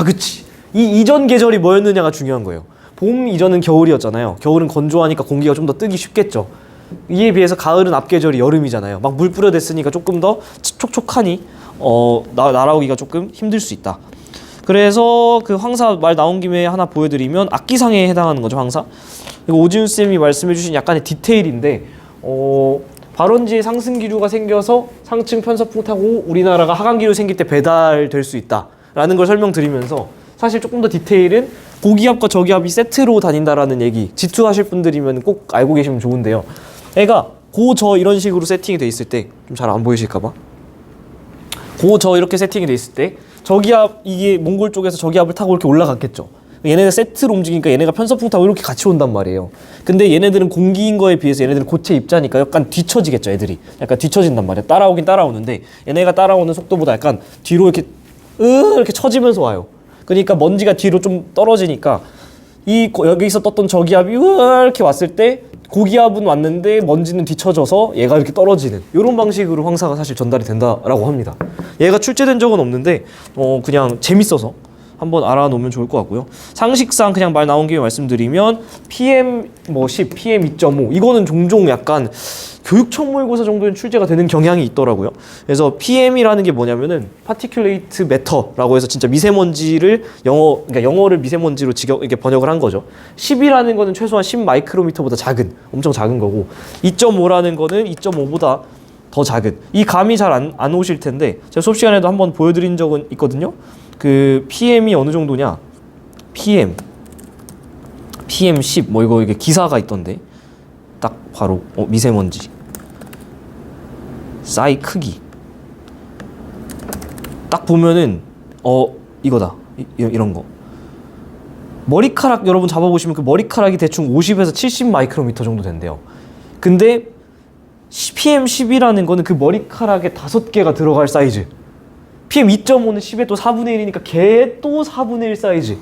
그치. 이 이전 계절이 뭐였느냐가 중요한 거예요. 봄 이전은 겨울이었잖아요. 겨울은 건조하니까 공기가 좀 더 뜨기 쉽겠죠. 이에 비해서 가을은 앞 계절이 여름이잖아요. 막 물 뿌려댔으니까 조금 더 촉촉하니 날아오기가 조금 힘들 수 있다. 그래서 그 황사 말 나온 김에 하나 보여드리면 악기상에 해당하는 거죠. 황사. 이거 오지훈 쌤이 말씀해주신 약간의 디테일인데 발원지에 상승 기류가 생겨서 상층 편서풍 타고 우리나라가 하강 기류 생길 때 배달될 수 있다라는 걸 설명드리면서 사실 조금 더 디테일은 고기압과 저기압이 세트로 다닌다라는 얘기 지투하실 분들이면 꼭 알고 계시면 좋은데요. 애가 고저 이런 식으로 세팅이 돼 있을 때 좀 잘 안 보이실까봐 고저 이렇게 세팅이 돼 있을 때 저기압 이게 몽골 쪽에서 저기압을 타고 이렇게 올라갔겠죠. 얘네가 세트로 움직이니까 얘네가 편서풍 타고 이렇게 같이 온단 말이에요. 근데 얘네들은 공기인 거에 비해서 얘네들은 고체 입자니까 약간 뒤처지겠죠. 애들이 약간 뒤처진단 말이에요. 따라오긴 따라오는데 얘네가 따라오는 속도보다 약간 뒤로 이렇게 처지면서 와요. 그러니까 먼지가 뒤로 좀 떨어지니까 여기서 떴던 저기압이 이렇게 왔을 때 고기압은 왔는데 먼지는 뒤쳐져서 얘가 이렇게 떨어지는 이런 방식으로 황사가 사실 전달이 된다라고 합니다. 얘가 출제된 적은 없는데 그냥 재밌어서 한번 알아놓으면 좋을 것 같고요. 상식상 그냥 말 나온 김에 말씀드리면 PM 10, PM 2.5 이거는 종종 약간 교육청 모의고사 정도는 출제가 되는 경향이 있더라고요. 그래서 PM이라는 게 뭐냐면은 Particulate Matter라고 해서 진짜 미세먼지를 그러니까 영어를 미세먼지로 이렇게 번역을 한 거죠. 10이라는 거는 최소한 10 마이크로미터보다 작은, 엄청 작은 거고 2.5라는 거는 2.5보다 더 작은. 이 감이 잘 안 오실 텐데 제가 수업 시간에도 한번 보여드린 적은 있거든요. 그 PM이 어느 정도냐? PM 10 뭐 이게 기사가 있던데 딱 바로 미세먼지 사이 크기 딱 보면은 이거다 이런 거 머리카락 여러분 잡아보시면 그 머리카락이 대충 50에서 70 마이크로미터 정도 된대요. 근데 PM10이라는 거는 그 머리카락에 5개가 들어갈 사이즈. PM2.5는 10의 또 4분의 1이니까 걔 또 4분의 1 사이즈.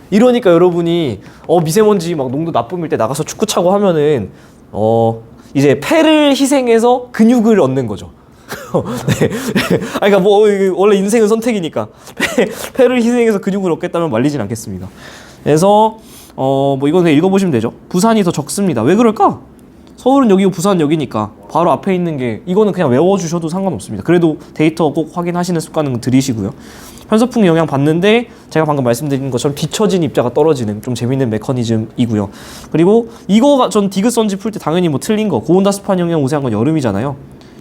이러니까 여러분이 미세먼지 막 농도 나쁨일 때 나가서 축구 차고 하면은 이제 폐를 희생해서 근육을 얻는 거죠. 네. 그러니까 뭐 원래 인생은 선택이니까 폐를 희생해서 근육을 얻겠다면 말리진 않겠습니다. 그래서 뭐 이건 그냥 읽어보시면 되죠. 부산이 더 적습니다. 왜 그럴까? 서울은 여기고 부산 여기니까 바로 앞에 있는 게 이거는 그냥 외워주셔도 상관없습니다. 그래도 데이터 꼭 확인하시는 습관은 들이시고요. 편서풍 영향 받는데 제가 방금 말씀드린 것처럼 뒤처진 입자가 떨어지는 좀 재밌는 메커니즘이고요. 그리고 이거가 전 디귿선지 풀 때 당연히 뭐 틀린 거 고온다습한 영향 우세한 건 여름이잖아요.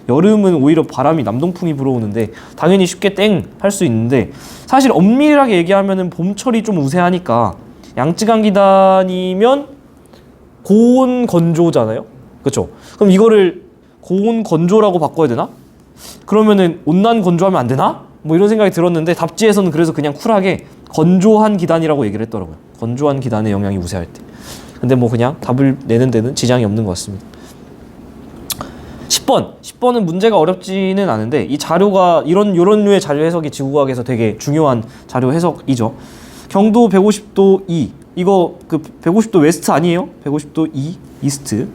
여름은 오히려 바람이 남동풍이 불어오는데 당연히 쉽게 땡 할 수 있는데 사실 엄밀하게 얘기하면은 봄철이 좀 우세하니까 양쯔강기단이면 고온 건조잖아요. 그렇죠? 그럼 이거를 고온 건조라고 바꿔야 되나? 그러면은 온난 건조하면 안 되나? 뭐 이런 생각이 들었는데 답지에서는 그래서 그냥 쿨하게 건조한 기단이라고 얘기를 했더라고요. 건조한 기단의 영향이 우세할 때. 근데 뭐 그냥 답을 내는 데는 지장이 없는 것 같습니다. 10번은 문제가 어렵지는 않은데 이 자료가 이런 류의 자료 해석이 지구과학에서 되게 중요한 자료 해석이죠. 경도 150도 2 이거 그 150도 웨스트 아니에요? 150도 2 이스트.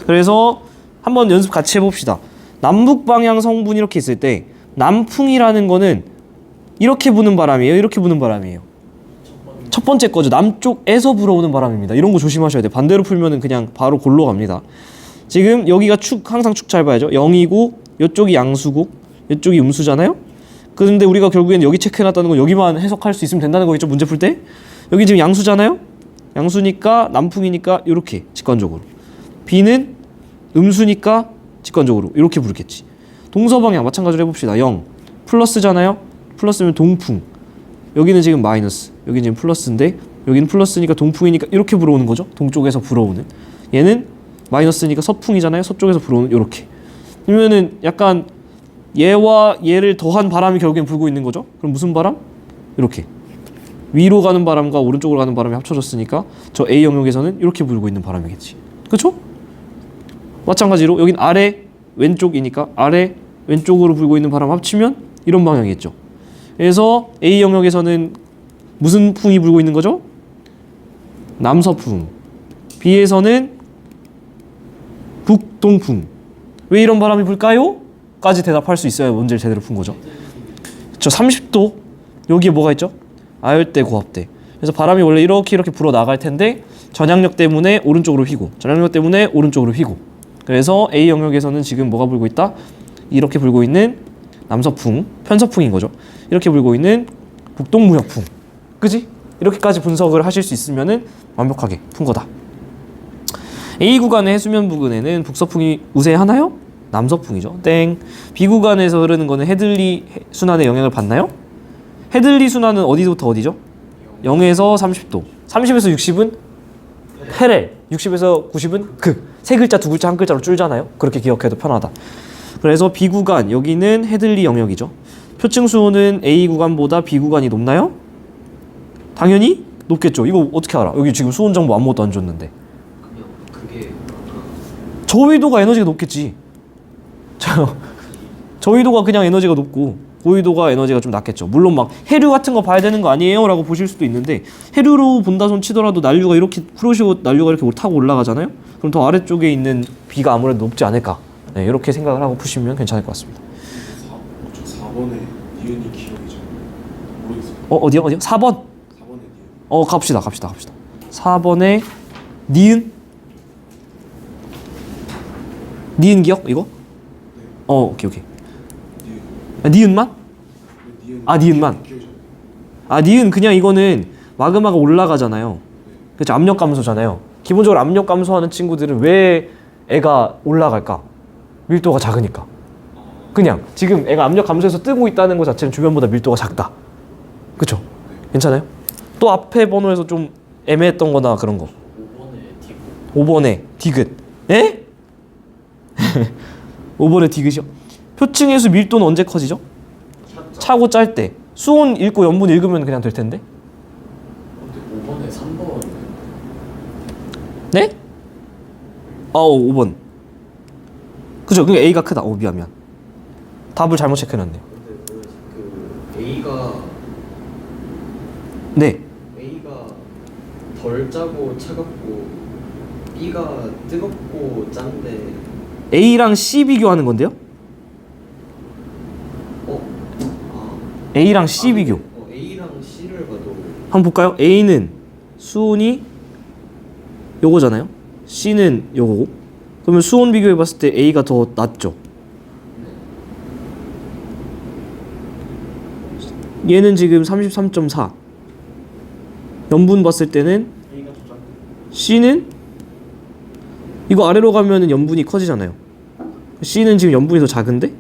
그래서 한번 연습 같이 해봅시다. 남북 방향 성분 이렇게 있을 때 남풍이라는 거는 이렇게 부는 바람이에요? 이렇게 부는 바람이에요? 첫 번째 거죠. 남쪽에서 불어오는 바람입니다. 이런 거 조심하셔야 돼요. 반대로 풀면은 그냥 바로 골로 갑니다. 지금 여기가 축, 항상 축 잘 봐야죠. 0이고 이쪽이 양수고 이쪽이 음수잖아요. 그런데 우리가 결국엔 여기 체크해놨다는 건 여기만 해석할 수 있으면 된다는 거겠죠. 문제 풀 때. 여기 지금 양수잖아요. 양수니까 남풍이니까 이렇게 직관적으로. B는 음수니까 직관적으로 이렇게 부르겠지. 동서방향 마찬가지로 해봅시다. 0 플러스잖아요. 플러스면 동풍. 여기는 지금 마이너스, 여기는 지금 플러스인데 여기는 플러스니까 동풍이니까 이렇게 불어오는 거죠. 동쪽에서 불어오는. 얘는 마이너스니까 서풍이잖아요. 서쪽에서 불어오는 이렇게. 그러면은 약간 얘와 얘를 더한 바람이 결국엔 불고 있는 거죠. 그럼 무슨 바람? 이렇게 위로 가는 바람과 오른쪽으로 가는 바람이 합쳐졌으니까 저 A 영역에서는 이렇게 불고 있는 바람이겠지. 그렇죠? 마찬가지로 여긴 아래 왼쪽이니까 아래 왼쪽으로 불고 있는 바람 합치면 이런 방향이겠죠. 그래서 A 영역에서는 무슨 풍이 불고 있는 거죠? 남서풍. B에서는 북동풍. 왜 이런 바람이 불까요? 까지 대답할 수 있어야 문제를 제대로 푼 거죠. 저 30도 여기에 뭐가 있죠? 아열대, 고압대. 그래서 바람이 원래 이렇게 불어 나갈 텐데 전향력 때문에 오른쪽으로 휘고 전향력 때문에 오른쪽으로 휘고. 그래서 A 영역에서는 지금 뭐가 불고 있다? 이렇게 불고 있는 남서풍, 편서풍인 거죠. 이렇게 불고 있는 북동무역풍. 그지? 이렇게까지 분석을 하실 수 있으면은 완벽하게 푼 거다. A 구간의 해수면 부근에는 북서풍이 우세하나요? 남서풍이죠. 땡. B 구간에서 흐르는 거는 헤들리 순환의 영향을 받나요? 헤들리 순환은 어디부터 어디죠? 0에서 30도. 30에서 60은 페렐. 60에서 90은 극. 세 글자 두 글자 한 글자로 줄잖아요. 그렇게 기억해도 편하다. 그래서 B 구간 여기는 헤들리 영역이죠. 표층 수온은 A 구간보다 B 구간이 높나요? 당연히 높겠죠. 이거 어떻게 알아? 여기 지금 수온 정보 아무것도 안 줬는데. 그냥 그게 저위도가 에너지가 높겠지. 저위도가 그냥 에너지가 높고 고위도가 에너지가 좀 낮겠죠. 물론 막 해류 같은 거 봐야 되는 거 아니에요? 라고 보실 수도 있는데 해류로 본다 손 치더라도 난류가 이렇게 쿠로시오 난류가 이렇게 타고 올라가잖아요. 그럼 더 아래쪽에 있는 B가 아무래도 높지 않을까. 네, 이렇게 생각을 하고 푸시면 괜찮을 것 같습니다. 저 4번에 니은이 기억이죠. 모르겠어요. 어디요? 4번? 4번에 니은. 갑시다. 4번에 니은? 니은 기억? 이거? 오케이. 니은. 니은만? 니은. 니은만. 기억이죠. 니은 그냥 이거는 마그마가 올라가잖아요. 그렇죠. 압력 감소잖아요. 기본적으로 압력 감소하는 친구들은 왜 애가 올라갈까? 밀도가 작으니까. 그냥 지금 애가 압력 감소해서 뜨고 있다는 것 자체는 주변보다 밀도가 작다. 그쵸? 괜찮아요? 또 앞에 번호에서 좀 애매했던 거나 그런 거. 5번에 디귿. 에? 5번에 디귿이요? 표층해수 밀도는 언제 커지죠? 차고 짤 때. 수온 읽고 염분 읽으면 그냥 될 텐데. 근데 5번에 3번 네? 5번. 그죠? 그게 A가 크다. 미안. 답을 잘못 체크해놨네. 근데 그 A가 네. 덜 짜고 차갑고 B가 뜨겁고 짠데 A랑 C 비교하는 건데요? A랑 C 비교. A랑 C를 봐도 한번 볼까요? A는 수온이 요거잖아요. C는 요거고. 그러면 수온 비교해봤을 때 A가 더 낮죠. 얘는 지금 33.4. 염분 봤을 때는 C는 이거 아래로 가면은 염분이 커지잖아요. C는 지금 염분이 더 작은데?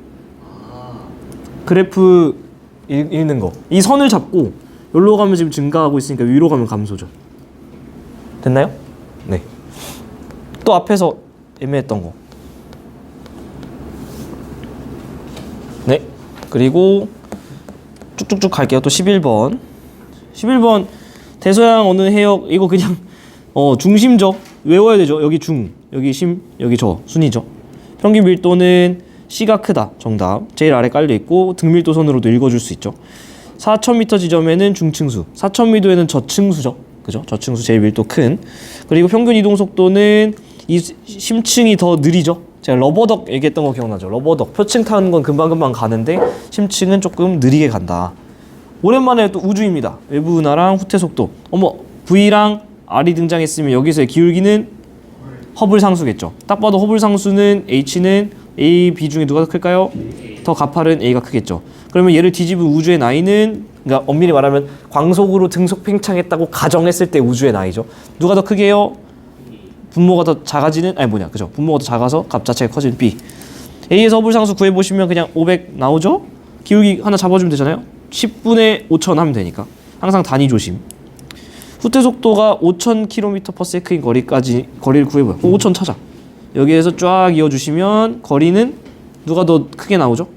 그래프 읽는 거. 이 선을 잡고 여기로 가면 지금 증가하고 있으니까 위로 가면 감소죠. 됐나요? 네. 또 앞에서 애매했던 거. 네. 그리고 쭉쭉쭉 갈게요. 또 11번. 11번 대서양 어느 해역 이거 그냥 중심적 외워야 되죠. 여기 중, 여기 심, 여기 저 순이죠. 평균 밀도는 C가 크다. 정답. 제일 아래 깔려 있고 등밀도선으로도 읽어줄 수 있죠. 4,000m 지점에는 중층수, 4,000m에는 저층수죠. 그죠? 저층수 제일 밀도 큰. 그리고 평균 이동 속도는 이 심층이 더 느리죠. 제가 러버덕 얘기했던 거 기억나죠? 러버덕 표층 타는 건 금방금방 가는데 심층은 조금 느리게 간다. 오랜만에 또 우주입니다. 외부 은하랑 후퇴 속도. 어머, V랑 R이 등장했으면 여기서의 기울기는 허블 상수겠죠. 딱 봐도 허블 상수는 H는 A, B 중에 누가 더 클까요? 더 가파른 A가 크겠죠. 그러면 얘를 뒤집은 우주의 나이는, 그러니까 엄밀히 말하면 광속으로 등속 팽창했다고 가정했을 때 우주의 나이죠. 누가 더 크게요? 분모가 더 작아지는, 그죠? 분모가 더 작아서 값 자체가 커지는 B. A에서 허블 상수 구해보시면 그냥 500 나오죠? 기울기 하나 잡아주면 되잖아요. 10분의 5천 하면 되니까 항상 단위 조심. 후퇴 속도가 5000km/s인 거리를 구해봐요. 5000 찾아. 여기에서 쫙 이어주시면 거리는 누가 더 크게 나오죠?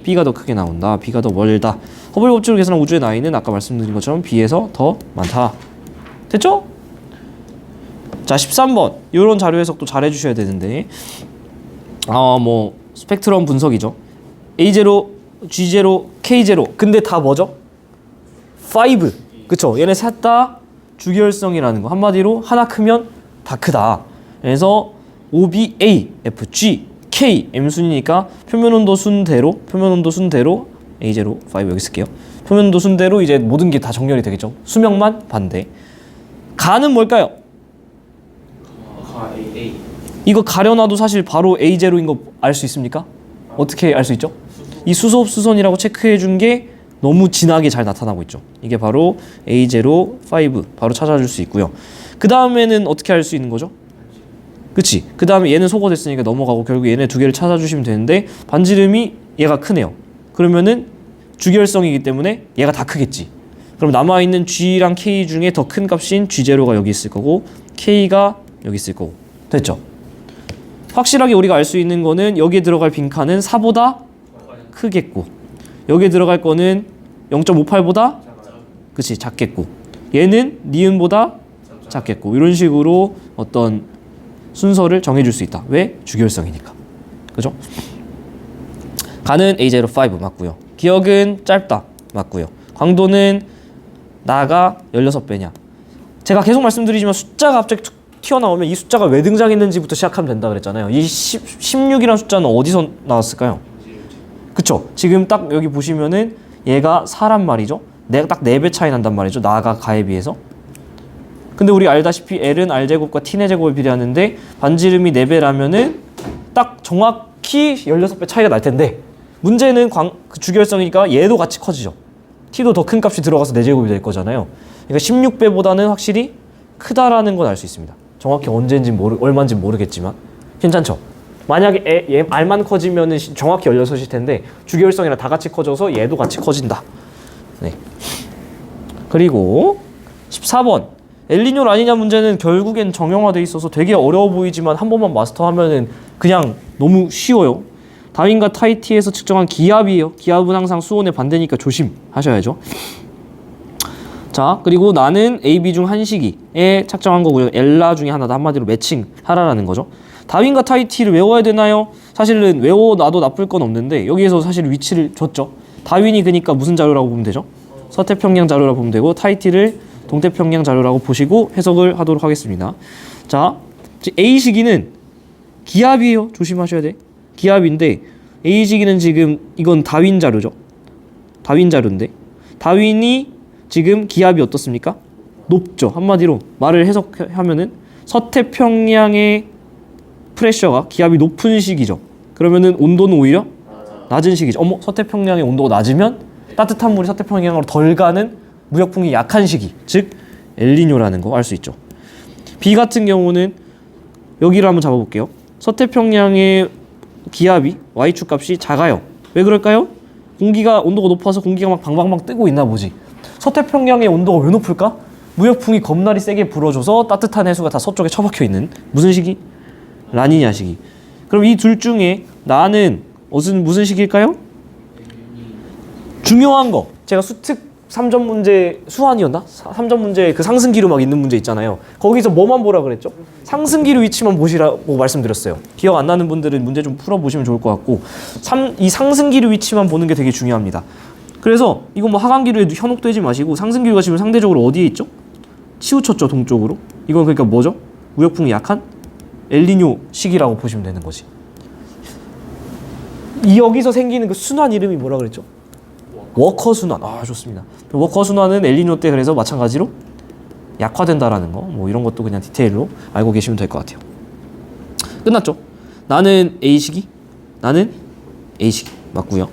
B가 더 크게 나온다. B가 더 멀다. 허블 법칙으로 계산한 우주의 나이는 아까 말씀드린 것처럼 B에서 더 많다. 됐죠? 자, 13번. 이런 자료 해석도 잘 해주셔야 되는데, 뭐 스펙트럼 분석이죠. A0, G0, K0. 근데 다 뭐죠? 5. 그쵸? 얘네 셋 다 주결성이라는 거. 한마디로 하나 크면 다 크다. 그래서 OB, A, F, G, K, M순이니까 표면온도 순대로 A0, 5 여기 쓸게요. 표면온도 순대로 이제 모든 게 다 정렬이 되겠죠. 수명만 반대. 가는 뭘까요? 가 A. 이거 가려놔도 사실 바로 A0인 거 알 수 있습니까? 어떻게 알 수 있죠? 이 수소흡 수선이라고 체크해 준 게 너무 진하게 잘 나타나고 있죠. 이게 바로 A0, 5 바로 찾아줄 수 있고요. 그 다음에는 어떻게 할 수 있는 거죠? 그치? 그 다음에 얘는 소거됐으니까 넘어가고 결국 얘네 두 개를 찾아주시면 되는데 반지름이 얘가 크네요. 그러면은 주결성이기 때문에 얘가 다 크겠지. 그럼 남아있는 G랑 K 중에 더 큰 값인 G0가 여기 있을 거고 K가 여기 있을 거고. 됐죠? 확실하게 우리가 알 수 있는 거는 여기에 들어갈 빈칸은 4보다 크겠고 여기에 들어갈 거는 0.58보다 그치 작겠고 얘는 니은보다 작겠고 이런 식으로 어떤 순서를 정해줄 수 있다. 왜? 주결성이니까. 그죠? 가는 A0, 5 맞고요. 기억은 짧다 맞고요. 광도는 나가 16배냐. 제가 계속 말씀드리지만 숫자가 갑자기 툭 튀어나오면 이 숫자가 왜 등장했는지부터 시작하면 된다 그랬잖아요. 이 16이라는 숫자는 어디서 나왔을까요? 그쵸? 지금 딱 여기 보시면은 얘가 사람 말이죠. 내가 딱 4배 차이 난단 말이죠. 나가 가에 비해서. 근데 우리 알다시피 L은 R제곱과 T의 제곱을 비례하는데 반지름이 4배라면은 딱 정확히 16배 차이가 날 텐데 문제는 그 주결성이니까 얘도 같이 커지죠. T도 더 큰 값이 들어가서 4제곱이 될 거잖아요. 그러니까 16배보다는 확실히 크다라는 건 알 수 있습니다. 정확히 언제인지 얼마인지 모르겠지만 괜찮죠? 만약에 얘 R만 커지면은 정확히 16일 텐데 주결성이랑 다 같이 커져서 얘도 같이 커진다. 네. 그리고 14번 엘니뇨 라니냐 문제는 결국엔 정형화돼 있어서 되게 어려워 보이지만 한 번만 마스터하면은 그냥 너무 쉬워요. 다윈과 타이티에서 측정한 기압이에요. 기압은 항상 수온의 반대니까 조심하셔야죠. 자, 그리고 나는 A, B 중 한 시기에 착정한 거고요. 엘라 중에 하나다. 한마디로 매칭하라라는 거죠. 다윈과 타이티를 외워야 되나요? 사실은 외워놔도 나쁠 건 없는데 여기에서 사실 위치를 줬죠. 다윈이 그러니까 무슨 자료라고 보면 되죠? 서태평양 자료라고 보면 되고 타이티를 동태평양 자료라고 보시고 해석을 하도록 하겠습니다. 자, A 시기는 기압이에요. 조심하셔야 돼. 기압인데 A 시기는 지금 이건 다윈 자료죠. 다윈 자료인데 다윈이 지금 기압이 어떻습니까? 높죠. 한마디로 말을 해석하면은 서태평양의 프레셔가 기압이 높은 시기죠. 그러면은 온도는 오히려 낮은 시기죠. 어머, 서태평양의 온도가 낮으면 따뜻한 물이 서태평양으로 덜 가는 무역풍이 약한 시기, 즉 엘니뇨라는 거 알 수 있죠. B 같은 경우는 여기를 한번 잡아볼게요. 서태평양의 기압이 Y축 값이 작아요. 왜 그럴까요? 공기가 온도가 높아서 공기가 막 방방방 뜨고 있나 보지. 서태평양의 온도가 왜 높을까? 무역풍이 겁나리 세게 불어줘서 따뜻한 해수가 다 서쪽에 처박혀 있는 무슨 시기? 라니냐 시기. 그럼 이 둘 중에 나는 무슨 시기일까요? 중요한 거. 제가 수특 3점 문제 수환이었나? 3점 문제 그 상승기류 막 있는 문제 있잖아요. 거기서 뭐만 보라 그랬죠? 상승기류 위치만 보시라고 말씀드렸어요. 기억 안 나는 분들은 문제 좀 풀어보시면 좋을 것 같고 이 상승기류 위치만 보는 게 되게 중요합니다. 그래서 이거 뭐 하강기류에 현혹되지 마시고 상승기류가 지금 상대적으로 어디에 있죠? 치우쳤죠, 동쪽으로. 이건 그러니까 뭐죠? 무역풍이 약한 엘니뇨 시기라고 보시면 되는 거지. 여기서 생기는 그 순환 이름이 뭐라 그랬죠? 워커 순환. 아, 좋습니다. 워커 순환은 엘니뇨 때 그래서 마찬가지로 약화된다라는 거. 뭐 이런 것도 그냥 디테일로 알고 계시면 될 것 같아요. 끝났죠? 나는 A시기, 나는 A시기 맞고요.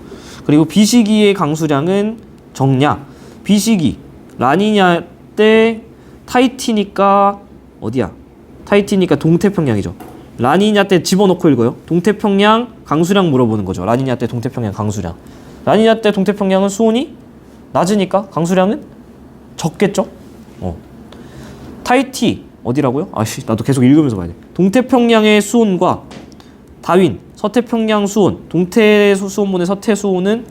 그리고 B시기의 강수량은 적냐? B시기 라니냐 때 타이티니까 어디야? 타이티니까 동태평양이죠. 라니냐 때 집어넣고 읽어요. 동태평양 강수량 물어보는 거죠. 라니냐 때 동태평양 강수량. 라니냐 때 동태평양은 수온이 낮으니까 강수량은 적겠죠? 타이티 어디라고요? 아씨, 나도 계속 읽으면서 봐야 돼. 동태평양의 수온과 다윈 서태평양 수온, 동태 수온분의 서태 수온은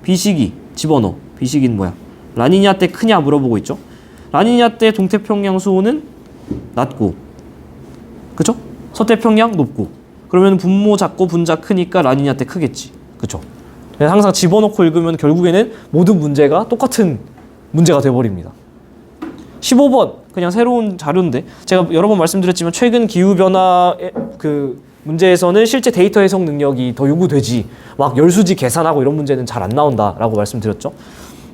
B시기 집어넣어. B시기는 뭐야? 라니냐 때 크냐 물어보고 있죠. 라니냐 때 동태평양 수온은 낮고, 그쵸? 서태평양 높고. 그러면 분모 작고 분자 크니까 라니냐 때 크겠지, 그쵸? 항상 집어넣고 읽으면 결국에는 모든 문제가 똑같은 문제가 돼버립니다. 15번 그냥 새로운 자료인데, 제가 여러 번 말씀드렸지만 최근 기후변화 그 문제에서는 실제 데이터 해석 능력이 더 요구되지, 막 열수지 계산하고 이런 문제는 잘 안 나온다라고 말씀드렸죠.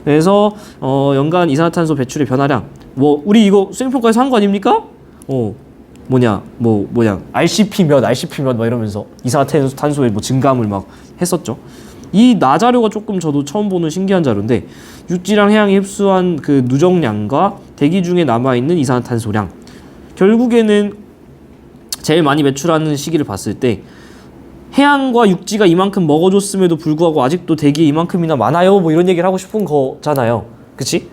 그래서 연간 이산화탄소 배출의 변화량, 뭐 우리 이거 수행평가에서 한 거 아닙니까? 뭐냐 RCP 몇 막 이러면서 이산화탄소의 뭐 증감을 막 했었죠. 이 나자료가 조금 저도 처음 보는 신기한 자료인데, 육지랑 해양이 흡수한 그 누적량과 대기 중에 남아있는 이산화탄소량, 결국에는 제일 많이 배출하는 시기를 봤을 때 해양과 육지가 이만큼 먹어줬음에도 불구하고 아직도 대기에 이만큼이나 많아요, 뭐 이런 얘기를 하고 싶은 거잖아요. 그치?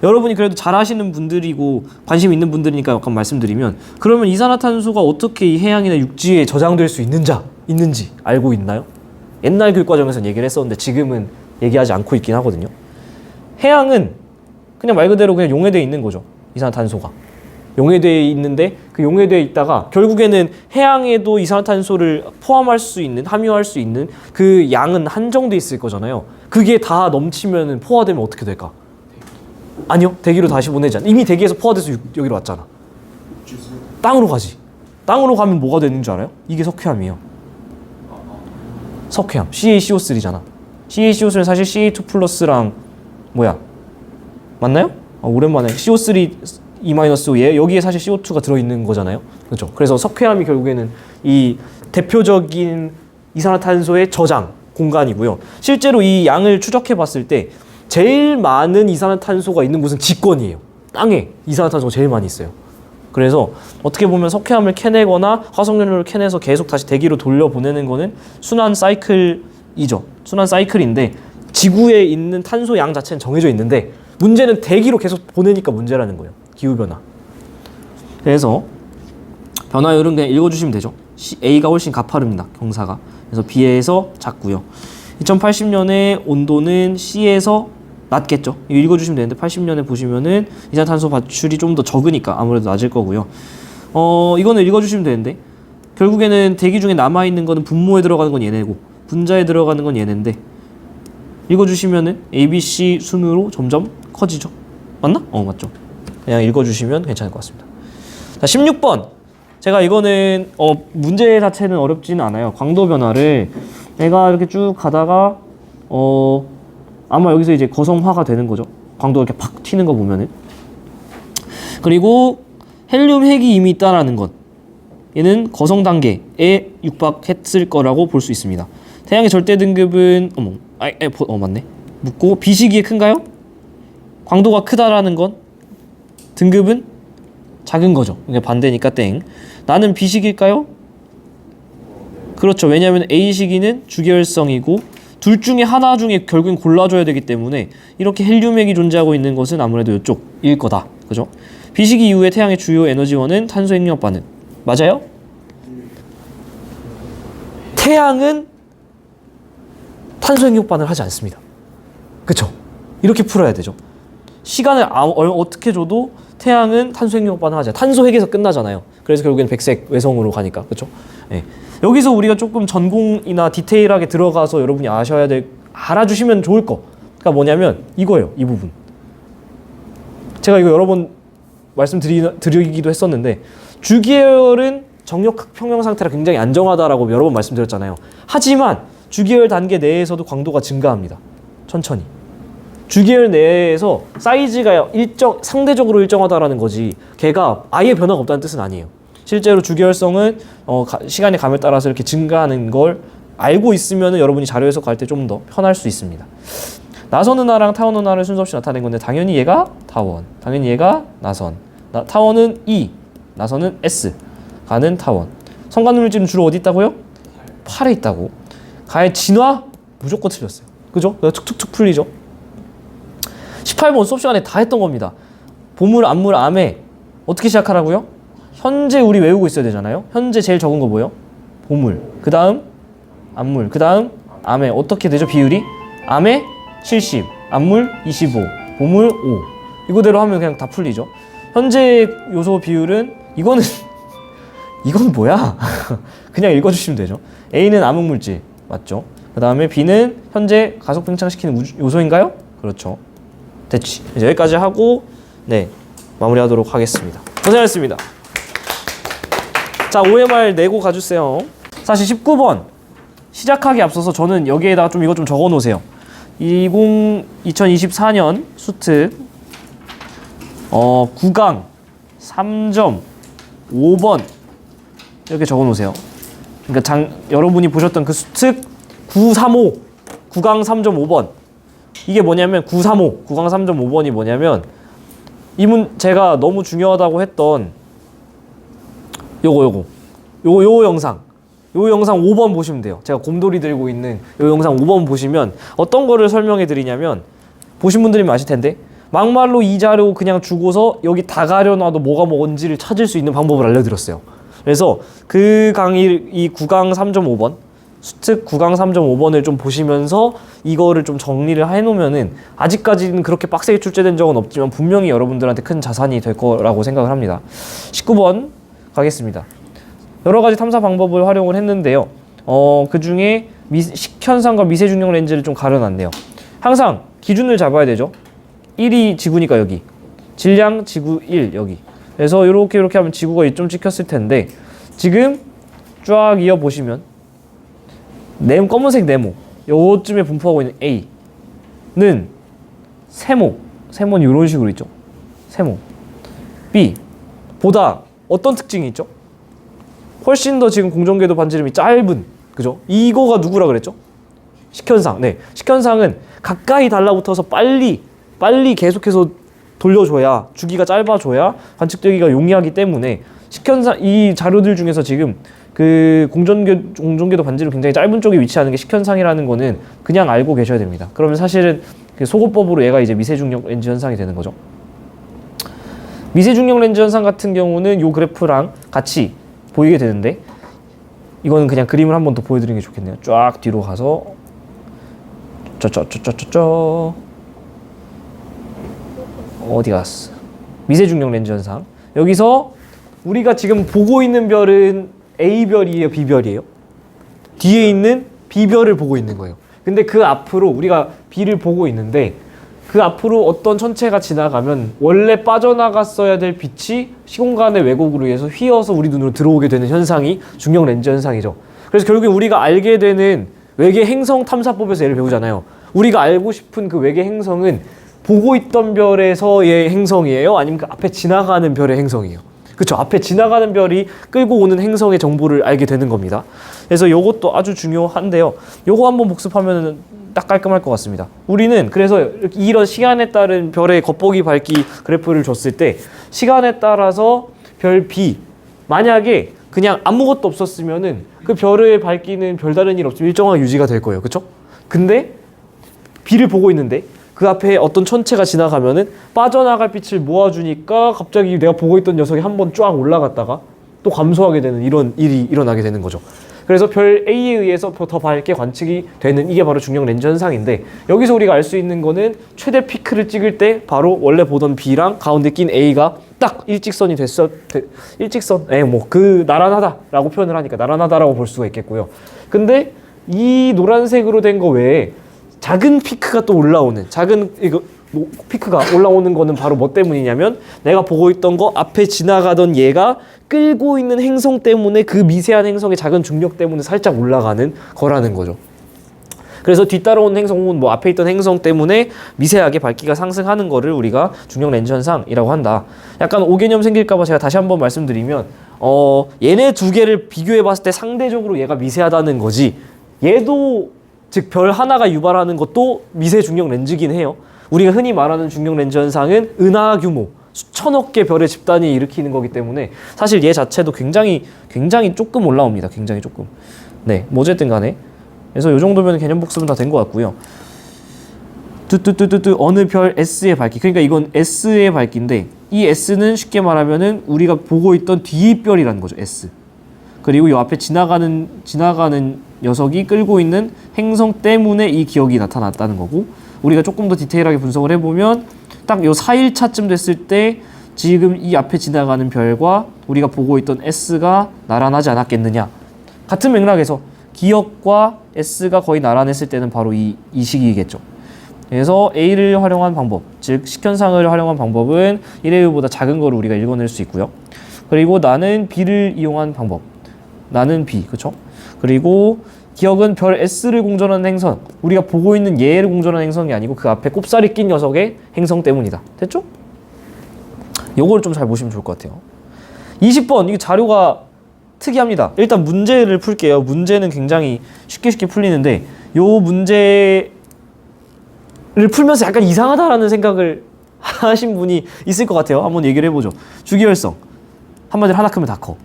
여러분이 그래도 잘 아시는 분들이고 관심 있는 분들이니까 약간 말씀드리면, 그러면 이산화탄소가 어떻게 이 해양이나 육지에 저장될 수 있는지 알고 있나요? 옛날 교육과정에서는 얘기를 했었는데 지금은 얘기하지 않고 있긴 하거든요. 해양은 그냥 말 그대로 그냥 용해되어 있는 거죠. 이산화탄소가 용해되어 있는데, 그 용해되어 있다가 결국에는 해양에도 이산화탄소를 포함할 수 있는, 함유할 수 있는 그 양은 한정돼 있을 거잖아요. 그게 다 넘치면 포화되면 어떻게 될까? 아니요, 대기로 다시 보내지 않아. 이미 대기에서 포화돼서 여기로 왔잖아. 땅으로 가지. 땅으로 가면 뭐가 되는 줄 알아요? 이게 석회암이에요. 석회암, CaCO3잖아. CaCO3는 사실 CA2 플러스랑 뭐야? 맞나요? 오랜만에 CO3 E-, 여기에 사실 CO2가 들어있는 거잖아요. 그렇죠? 그래서 석회암이 결국에는 이 대표적인 이산화탄소의 저장 공간이고요. 실제로 이 양을 추적해 봤을 때 제일 많은 이산화탄소가 있는 곳은 지권이에요. 땅에 이산화탄소가 제일 많이 있어요. 그래서 어떻게 보면 석회암을 캐내거나 화석연료를 캐내서 계속 다시 대기로 돌려보내는 거는 순환 사이클이죠. 순환 사이클인데 지구에 있는 탄소 양 자체는 정해져 있는데 문제는 대기로 계속 보내니까 문제라는 거예요. 기후변화. 그래서 변화율은 그냥 읽어주시면 되죠. A가 훨씬 가파릅니다. 경사가. 그래서 B에서 작고요. 2080년에 온도는 C에서 낮겠죠. 이거 읽어주시면 되는데 80년에 보시면은 이산탄소 배출이 좀 더 적으니까 아무래도 낮을 거고요. 이거는 읽어주시면 되는데 결국에는 대기 중에 남아있는 거는 분모에 들어가는 건 얘네고 분자에 들어가는 건 얘네인데 읽어주시면은 A, B, C 순으로 점점 커지죠. 맞나? 맞죠. 그냥 읽어주시면 괜찮을 것 같습니다. 자, 16번. 제가 이거는 문제 자체는 어렵지는 않아요. 광도 변화를 내가 이렇게 쭉 가다가 아마 여기서 이제 거성화가 되는 거죠. 광도가 이렇게 팍 튀는 거 보면은. 그리고 헬륨 핵이 이미 있다라는 것. 얘는 거성 단계에 육박했을 거라고 볼 수 있습니다. 태양의 절대 등급은 맞네. 묻고 B시기에 큰가요? 광도가 크다라는 건 등급은 작은 거죠. 그러니까 반대니까 땡. 나는 B시기일까요? 그렇죠. 왜냐하면 A시기는 주계열성이고 둘 중에 하나 중에 결국엔 골라줘야 되기 때문에 이렇게 헬륨핵이 존재하고 있는 것은 아무래도 이쪽일 거다. 그죠? B시기 이후에 태양의 주요 에너지원은 탄소 핵융합 반응. 맞아요? 태양은 탄소 핵융합 반응을 하지 않습니다. 그쵸? 이렇게 풀어야 되죠. 시간을 어떻게 줘도 태양은 탄소 핵융합 반응하지 않아요. 탄소 핵에서 끝나잖아요. 그래서 결국엔 백색 외성으로 가니까. 그쵸? 네. 여기서 우리가 조금 전공이나 디테일하게 들어가서 여러분이 알아주시면 좋을 거. 그러니까 뭐냐면 이거예요. 이 부분. 제가 이거 여러 번 말씀드리기도 했었는데 주기율은 정력 평형 상태라 굉장히 안정하다라고 여러 번 말씀드렸잖아요. 하지만 주기율 단계 내에서도 광도가 증가합니다. 천천히. 주계열 내에서 사이즈가 상대적으로 일정하다라는 거지 걔가 아예 변화가 없다는 뜻은 아니에요. 실제로 주계열성은 시간이 감에 따라서 이렇게 증가하는 걸 알고 있으면 여러분이 자료 해석할 때 좀 더 편할 수 있습니다. 나선 은하랑 타원 은하를 순서 없이 나타낸 건데 당연히 얘가 타원, 당연히 얘가 나선. 타원은 E, 나선은 S, 가는 타원. 성간물질은 주로 어디 있다고요? 팔에 있다고. 가의 진화? 무조건 틀렸어요. 그죠? 툭툭툭 풀리죠? 18번 수업 시간에 다 했던 겁니다. 보물, 암물, 암에 어떻게 시작하라고요? 현재 우리 외우고 있어야 되잖아요. 현재 제일 적은 거 뭐예요? 보물. 그 다음 암물. 그 다음 암에 어떻게 되죠? 비율이? 암에 70, 암물 25, 보물 5. 이거대로 하면 그냥 다 풀리죠. 현재 요소 비율은 이건 뭐야? 그냥 읽어주시면 되죠. A는 암흑물질 맞죠? 그 다음에 B는 현재 가속 팽창시키는 요소인가요? 그렇죠. 됐지. 이제 여기까지 하고 네 마무리하도록 하겠습니다. 고생하셨습니다. 자, OMR 내고 가주세요. 사실 19번 시작하기 앞서서 저는 여기에다가 좀 이거 좀 적어 놓으세요. 2024년 수특 9강 3.5번 이렇게 적어 놓으세요. 그러니까 여러분이 보셨던 그 수특 935 9강 3.5번 이게 뭐냐면 935 9강 3.5번이 뭐냐면 제가 너무 중요하다고 했던 요거 영상 5번 보시면 돼요. 제가 곰돌이 들고 있는 요 영상 5번 보시면 어떤 거를 설명해 드리냐면 보신 분들이면 아실 텐데 막말로 이 자료 그냥 주고서 여기 다 가려놔도 뭐가 뭔지를 찾을 수 있는 방법을 알려드렸어요. 그래서 그 강의 이 9강 3.5번 수특 9강 3.5번을 좀 보시면서 이거를 좀 정리를 해놓으면은 아직까지는 그렇게 빡세게 출제된 적은 없지만 분명히 여러분들한테 큰 자산이 될 거라고 생각을 합니다. 19번 가겠습니다. 여러 가지 탐사 방법을 활용을 했는데요. 그 중에 식현상과 미세중력 렌즈를 좀 가려놨네요. 항상 기준을 잡아야 되죠. 1이 지구니까 여기. 질량 지구 1 여기. 그래서 이렇게 하면 지구가 좀 찍혔을 텐데 지금 쫙 이어 보시면 검은색 네모 요쯤에 분포하고 있는 A는 세모는 이런 식으로 있죠. 세모. B 보다 어떤 특징이 있죠? 훨씬 더 지금 공전궤도 반지름이 짧은 그죠? 이거가 누구라 그랬죠? 식현상. 네, 식현상은 가까이 달라붙어서 빨리 계속해서 돌려줘야 주기가 짧아져야 관측되기가 용이하기 때문에 식현상 이 자료들 중에서 지금 그 공전궤도 반지름 굉장히 짧은 쪽에 위치하는 게 식현상이라는 거는 그냥 알고 계셔야 됩니다. 그러면 사실은 그 소거법으로 얘가 이제 미세중력 렌즈 현상이 되는 거죠. 미세중력 렌즈 현상 같은 경우는 요 그래프랑 같이 보이게 되는데 이거는 그냥 그림을 한 번 더 보여드리는 게 좋겠네요. 쫙 뒤로 가서 어디 갔어? 미세중력 렌즈 현상. 여기서 우리가 지금 보고 있는 별은 A별이에요, B별이에요? 뒤에 있는 B별을 보고 있는 거예요. 근데 그 앞으로 우리가 B를 보고 있는데 그 앞으로 어떤 천체가 지나가면 원래 빠져나갔어야 될 빛이 시공간의 왜곡으로 인해서 휘어서 우리 눈으로 들어오게 되는 현상이 중력 렌즈 현상이죠. 그래서 결국에 우리가 알게 되는 외계 행성 탐사법에서 얘를 배우잖아요. 우리가 알고 싶은 그 외계 행성은 보고 있던 별에서의 행성이에요? 아니면 그 앞에 지나가는 별의 행성이에요? 그렇죠. 앞에 지나가는 별이 끌고 오는 행성의 정보를 알게 되는 겁니다. 그래서 요것도 아주 중요한데요. 요거 한번 복습하면 딱 깔끔할 것 같습니다. 우리는 그래서 이런 시간에 따른 별의 겉보기 밝기 그래프를 줬을 때 시간에 따라서 별 B 만약에 그냥 아무것도 없었으면은 그 별의 밝기는 별다른 일 없이 일정하게 유지가 될 거예요. 그렇죠? 근데 B를 보고 있는데 그 앞에 어떤 천체가 지나가면은 빠져나갈 빛을 모아주니까 갑자기 내가 보고 있던 녀석이 한번 쫙 올라갔다가 또 감소하게 되는 이런 일이 일어나게 되는 거죠. 그래서 별 A에 의해서 더 밝게 관측이 되는 이게 바로 중력 렌즈 현상인데 여기서 우리가 알 수 있는 거는 최대 피크를 찍을 때 바로 원래 보던 B랑 가운데 낀 A가 딱 일직선이 일직선 그 나란하다라고 표현을 하니까 나란하다라고 볼 수가 있겠고요. 근데 이 노란색으로 된 거 외에 작은 피크가 또 올라오는 피크가 올라오는 거는 바로 뭐 때문이냐면 내가 보고 있던 거 앞에 지나가던 얘가 끌고 있는 행성 때문에 그 미세한 행성의 작은 중력 때문에 살짝 올라가는 거라는 거죠. 그래서 뒤따라오는 행성 혹은 뭐 앞에 있던 행성 때문에 미세하게 밝기가 상승하는 거를 우리가 중력 렌즈 현상이라고 한다. 약간 오개념 생길까봐 제가 다시 한번 말씀드리면 얘네 두 개를 비교해 봤을 때 상대적으로 얘가 미세하다는 거지, 얘도 즉 별 하나가 유발하는 것도 미세 중력 렌즈긴 해요. 우리가 흔히 말하는 중력 렌즈 현상은 은하 규모 수천억 개 별의 집단이 일으키는 거기 때문에 사실 얘 자체도 굉장히 조금 올라옵니다. 굉장히 조금. 네, 뭐 어쨌든 간에 그래서 이 정도면 개념 복습은 다 된 것 같고요. 어느 별 S의 밝기, 그러니까 이건 S의 밝기인데 이 S는 쉽게 말하면은 우리가 보고 있던 뒷별이라는 거죠. S. 그리고 이 앞에 지나가는 녀석이 끌고 있는 행성 때문에 이 기억이 나타났다는 거고, 우리가 조금 더 디테일하게 분석을 해보면 딱 요 4일차쯤 됐을 때 지금 이 앞에 지나가는 별과 우리가 보고 있던 S가 나란하지 않았겠느냐. 같은 맥락에서 기억과 S가 거의 나란했을 때는 바로 이 시기이겠죠. 그래서 A를 활용한 방법, 즉 식현상을 활용한 방법은 1의 1보다 작은 거를 우리가 읽어낼 수 있고요. 그리고 나는 B를 이용한 방법, 나는 B, 그쵸? 그리고 기억은 별 S를 공전하는 행성, 우리가 보고 있는 얘를 공전하는 행성이 아니고 그 앞에 꼽살이 낀 녀석의 행성 때문이다. 됐죠? 요걸 좀 잘 보시면 좋을 것 같아요. 20번, 이게 자료가 특이합니다. 일단 문제를 풀게요. 문제는 굉장히 쉽게 풀리는데 요 문제를 풀면서 약간 이상하다라는 생각을 하신 분이 있을 것 같아요. 한번 얘기를 해보죠. 주기혈성, 한마디로 하나 크면 다 커.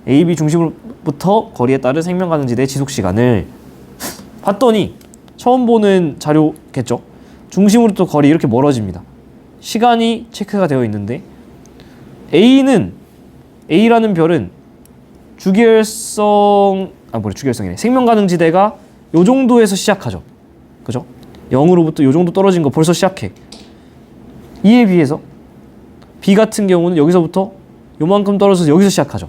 A, B 중심으로부터 거리에 따른 생명 가능지대의 지속 시간을 봤더니 처음 보는 자료겠죠. 중심으로부터 거리 이렇게 멀어집니다. 시간이 체크가 되어 있는데 A라는 별은 주기혈성이네. 생명 가능지대가 요 정도에서 시작하죠. 그죠? 0으로부터 요 정도 떨어진 거 벌써 시작해. 이에 비해서 B 같은 경우는 여기서부터 요만큼 떨어져서 여기서 시작하죠.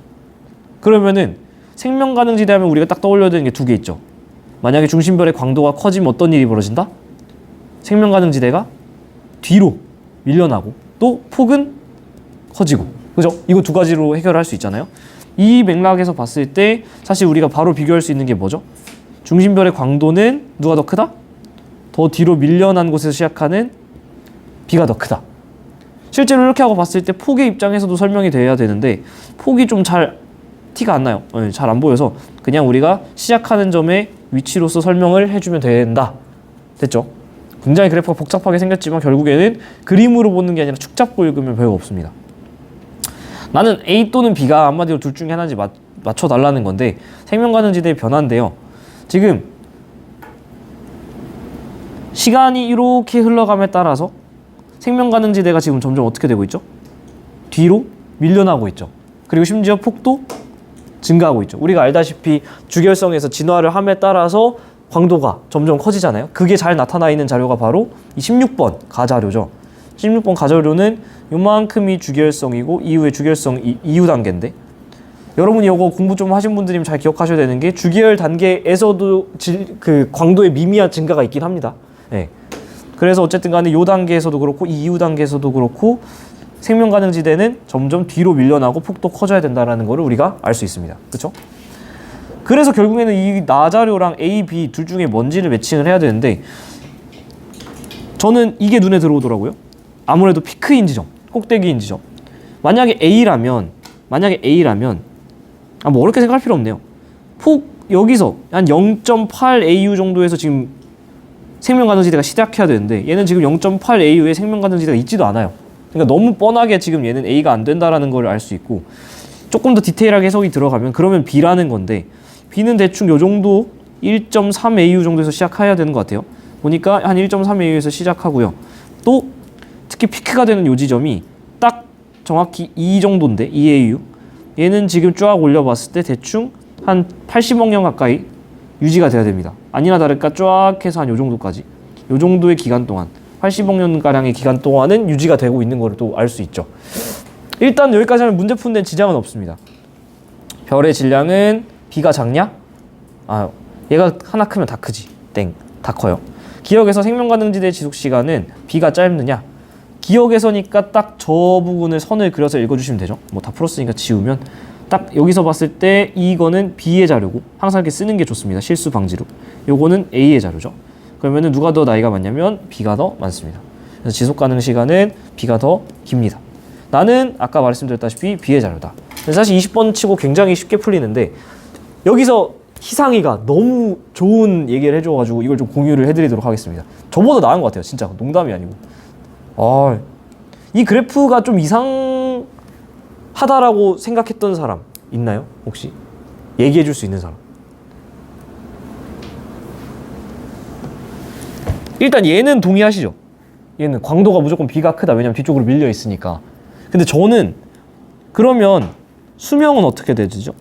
그러면은 생명 가능지대 하면 우리가 딱 떠올려야 되는 게 두 개 있죠. 만약에 중심별의 광도가 커지면 어떤 일이 벌어진다? 생명 가능지대가 뒤로 밀려나고 또 폭은 커지고. 그죠? 이거 두 가지로 해결할 수 있잖아요. 이 맥락에서 봤을 때 사실 우리가 바로 비교할 수 있는 게 뭐죠? 중심별의 광도는 누가 더 크다? 더 뒤로 밀려난 곳에서 시작하는 B가 더 크다. 실제로 이렇게 하고 봤을 때 폭의 입장에서도 설명이 돼야 되는데 폭이 좀 잘 티가 안 나요. 잘 안 보여서 그냥 우리가 시작하는 점의 위치로서 설명을 해주면 된다. 됐죠? 굉장히 그래프가 복잡하게 생겼지만 결국에는 그림으로 보는 게 아니라 축 잡고 읽으면 별거 없습니다. 나는 A 또는 B가 한마디로 둘 중에 하나인지 맞춰달라는 건데 생명 가능지대의 변화인데요. 지금 시간이 이렇게 흘러감에 따라서 생명 가능지대가 지금 점점 어떻게 되고 있죠? 뒤로 밀려나고 있죠. 그리고 심지어 폭도 증가하고 있죠. 우리가 알다시피 주결성에서 진화를 함에 따라서 광도가 점점 커지잖아요. 그게 잘 나타나 있는 자료가 바로 이 16번 가자료죠. 16번 가자료는 요만큼이 주결성이고 이후에 주결성 이후 단계인데, 여러분이 이거 공부 좀 하신 분들이면 잘 기억하셔야 되는 게 주기열 단계에서도 그 광도의 미미한 증가가 있긴 합니다. 네. 그래서 어쨌든 간에 요 단계에서도 그렇고 이 이후 단계에서도 그렇고 생명 가능지대는 점점 뒤로 밀려나고 폭도 커져야 된다는 거를 우리가 알 수 있습니다. 그렇죠? 그래서 결국에는 이 나자료랑 A, B 둘 중에 뭔지를 매칭을 해야 되는데 저는 이게 눈에 들어오더라고요. 아무래도 피크인 지점, 꼭대기인 지점. 만약에 A라면 뭐 어렵게 생각할 필요 없네요. 폭 여기서 한 0.8 AU 정도에서 지금 생명 가능지대가 시작해야 되는데 얘는 지금 0.8 AU에 생명 가능지대가 있지도 않아요. 그러니까 너무 뻔하게 지금 얘는 A가 안 된다라는 걸 알 수 있고, 조금 더 디테일하게 해석이 들어가면 그러면 B라는 건데 B는 대충 요 정도 1.3 AU 정도에서 시작해야 되는 것 같아요. 보니까 한 1.3 AU에서 시작하고요. 또 특히 피크가 되는 요 지점이 딱 정확히 2 정도인데 2 AU. 얘는 지금 쫙 올려봤을 때 대충 한 80억 년 가까이 유지가 돼야 됩니다. 아니나 다를까 쫙 해서 한 요 정도까지, 요 정도의 기간 동안 80억 년가량의 기간 동안은 유지가 되고 있는 걸 또 알 수 있죠. 일단 여기까지 하면 문제 푸는 데는 지장은 없습니다. 별의 질량은 B가 작냐? 얘가 하나 크면 다 크지. 땡. 다 커요. 기억에서 생명 가능지대의 지속 시간은 B가 짧느냐? 기억에서니까 딱 저 부분을 선을 그려서 읽어주시면 되죠. 뭐 다 풀었으니까 지우면 딱 여기서 봤을 때 이거는 B의 자료고 항상 이렇게 쓰는 게 좋습니다. 실수 방지로. 요거는 A의 자료죠. 그러면은 누가 더 나이가 많냐면 B가 더 많습니다. 그래서 지속 가능 시간은 B가 더 깁니다. 나는 아까 말씀드렸다시피 B의 자료다. 사실 20번 치고 굉장히 쉽게 풀리는데 여기서 희상이가 너무 좋은 얘기를 해줘가지고 이걸 좀 공유를 해드리도록 하겠습니다. 저보다 나은 것 같아요. 진짜 농담이 아니고. 이 그래프가 좀 이상하다라고 생각했던 사람 있나요? 혹시? 얘기해 줄 수 있는 사람. 일단 얘는 동의하시죠? 얘는 광도가 무조건 B가 크다. 왜냐면 뒤쪽으로 밀려 있으니까. 근데 저는 그러면 수명은 어떻게 되죠?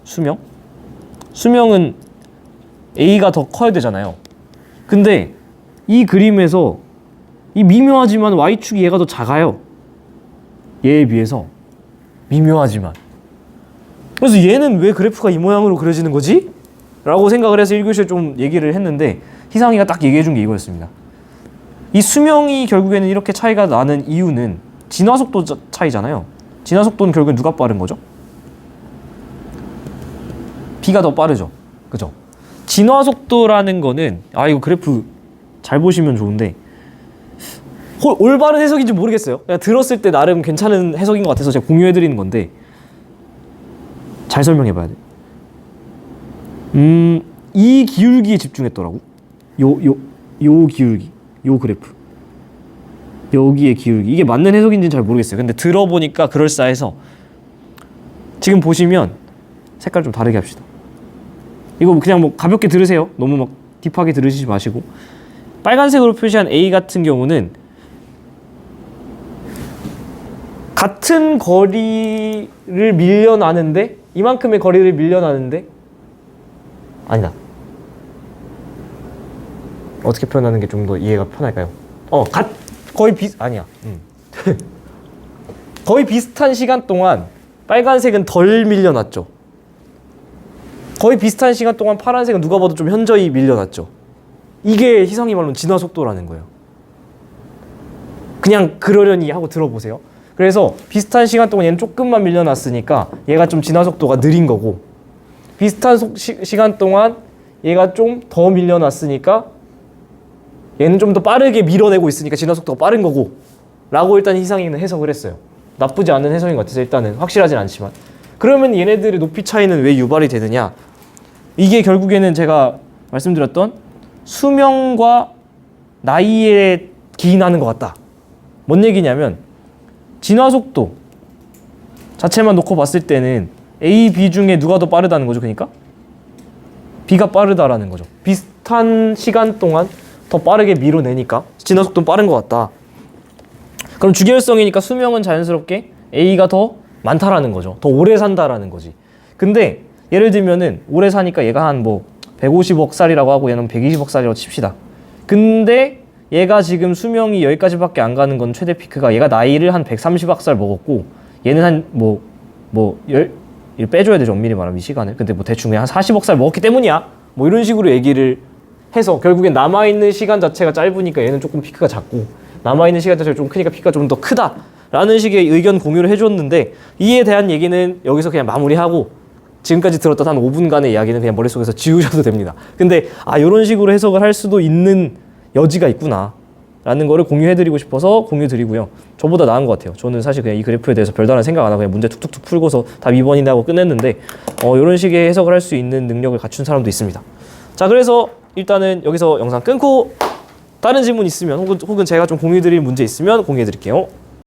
수명은 A가 더 커야 되잖아요. 근데 이 그림에서 이 미묘하지만 Y축이 얘가 더 작아요. 얘에 비해서. 미묘하지만. 그래서 얘는 왜 그래프가 이 모양으로 그려지는 거지? 라고 생각을 해서 1교시에 좀 얘기를 했는데 희상이가 딱 얘기해 준 게 이거였습니다. 이 수명이 결국에는 이렇게 차이가 나는 이유는 진화속도 차이잖아요. 진화속도는 결국엔 누가 빠른 거죠? B가 더 빠르죠. 그죠? 진화속도라는 거는 이거 그래프 잘 보시면 좋은데 올바른 해석인지 모르겠어요. 그냥 들었을 때 나름 괜찮은 해석인 것 같아서 제가 공유해드리는 건데 잘 설명해봐야 돼. 이 기울기에 집중했더라고. 요 기울기, 요 그래프. 여기의 기울기. 이게 맞는 해석인지는 잘 모르겠어요. 근데 들어보니까 그럴싸해서 지금 보시면 색깔 좀 다르게 합시다. 이거 그냥 뭐 가볍게 들으세요. 너무 막 딥하게 들으시지 마시고. 빨간색으로 표시한 A 같은 경우는 같은 거리를 밀려나는데 이만큼의 거리를 밀려나는데 아니다. 어떻게 표현하는 게 좀 더 이해가 편할까요? 거의 아니야. 거의 비슷한 시간 동안 빨간색은 덜 밀려났죠. 거의 비슷한 시간 동안 파란색은 누가 봐도 좀 현저히 밀려났죠. 이게 희성이 말로는 진화 속도라는 거예요. 그냥 그러려니 하고 들어보세요. 그래서 비슷한 시간 동안 얘는 조금만 밀려났으니까 얘가 좀 진화 속도가 느린 거고 비슷한 시간 동안 얘가 좀 더 밀려났으니까 얘는 좀 더 빠르게 밀어내고 있으니까 진화 속도가 빠른 거고 라고 일단 희상이는 해석을 했어요. 나쁘지 않은 해석인 것 같아서 일단은 확실하진 않지만 그러면 얘네들의 높이 차이는 왜 유발이 되느냐? 이게 결국에는 제가 말씀드렸던 수명과 나이에 기인하는 것 같다. 뭔 얘기냐면 진화 속도 자체만 놓고 봤을 때는 A, B 중에 누가 더 빠르다는 거죠. 그러니까 B가 빠르다라는 거죠. 비슷한 시간 동안 더 빠르게 밀어내니까 진화 속도는 빠른 것 같다. 그럼 주기율성이니까 수명은 자연스럽게 A가 더 많다라는 거죠. 더 오래 산다라는 거지. 근데 예를 들면은 오래 사니까 얘가 한 뭐 150억 살이라고 하고 얘는 120억 살이라고 칩시다. 근데 얘가 지금 수명이 여기까지밖에 안 가는 건 최대 피크가 얘가 나이를 한 130억 살 먹었고 얘는 한 빼줘야 되죠. 엄밀히 말하면 이 시간을. 근데 뭐 대충 한 40억 살 먹었기 때문이야. 뭐 이런 식으로 얘기를 해서 결국엔 남아있는 시간 자체가 짧으니까 얘는 조금 피크가 작고 남아있는 시간 자체가 좀 크니까 피크가 좀 더 크다 라는 식의 의견 공유를 해줬는데 이에 대한 얘기는 여기서 그냥 마무리하고 지금까지 들었던 한 5분간의 이야기는 그냥 머릿속에서 지우셔도 됩니다. 근데 이런 식으로 해석을 할 수도 있는 여지가 있구나 라는 거를 공유해드리고 싶어서 공유드리고요. 저보다 나은 것 같아요. 저는 사실 그냥 이 그래프에 대해서 별다른 생각 안 하고 그냥 문제 툭툭툭 풀고서 답 2번이네 하고 끝냈는데 이런 식의 해석을 할 수 있는 능력을 갖춘 사람도 있습니다. 자, 그래서 일단은 여기서 영상 끊고 다른 질문 있으면 혹은 제가 좀 공유드릴 문제 있으면 공유해드릴게요.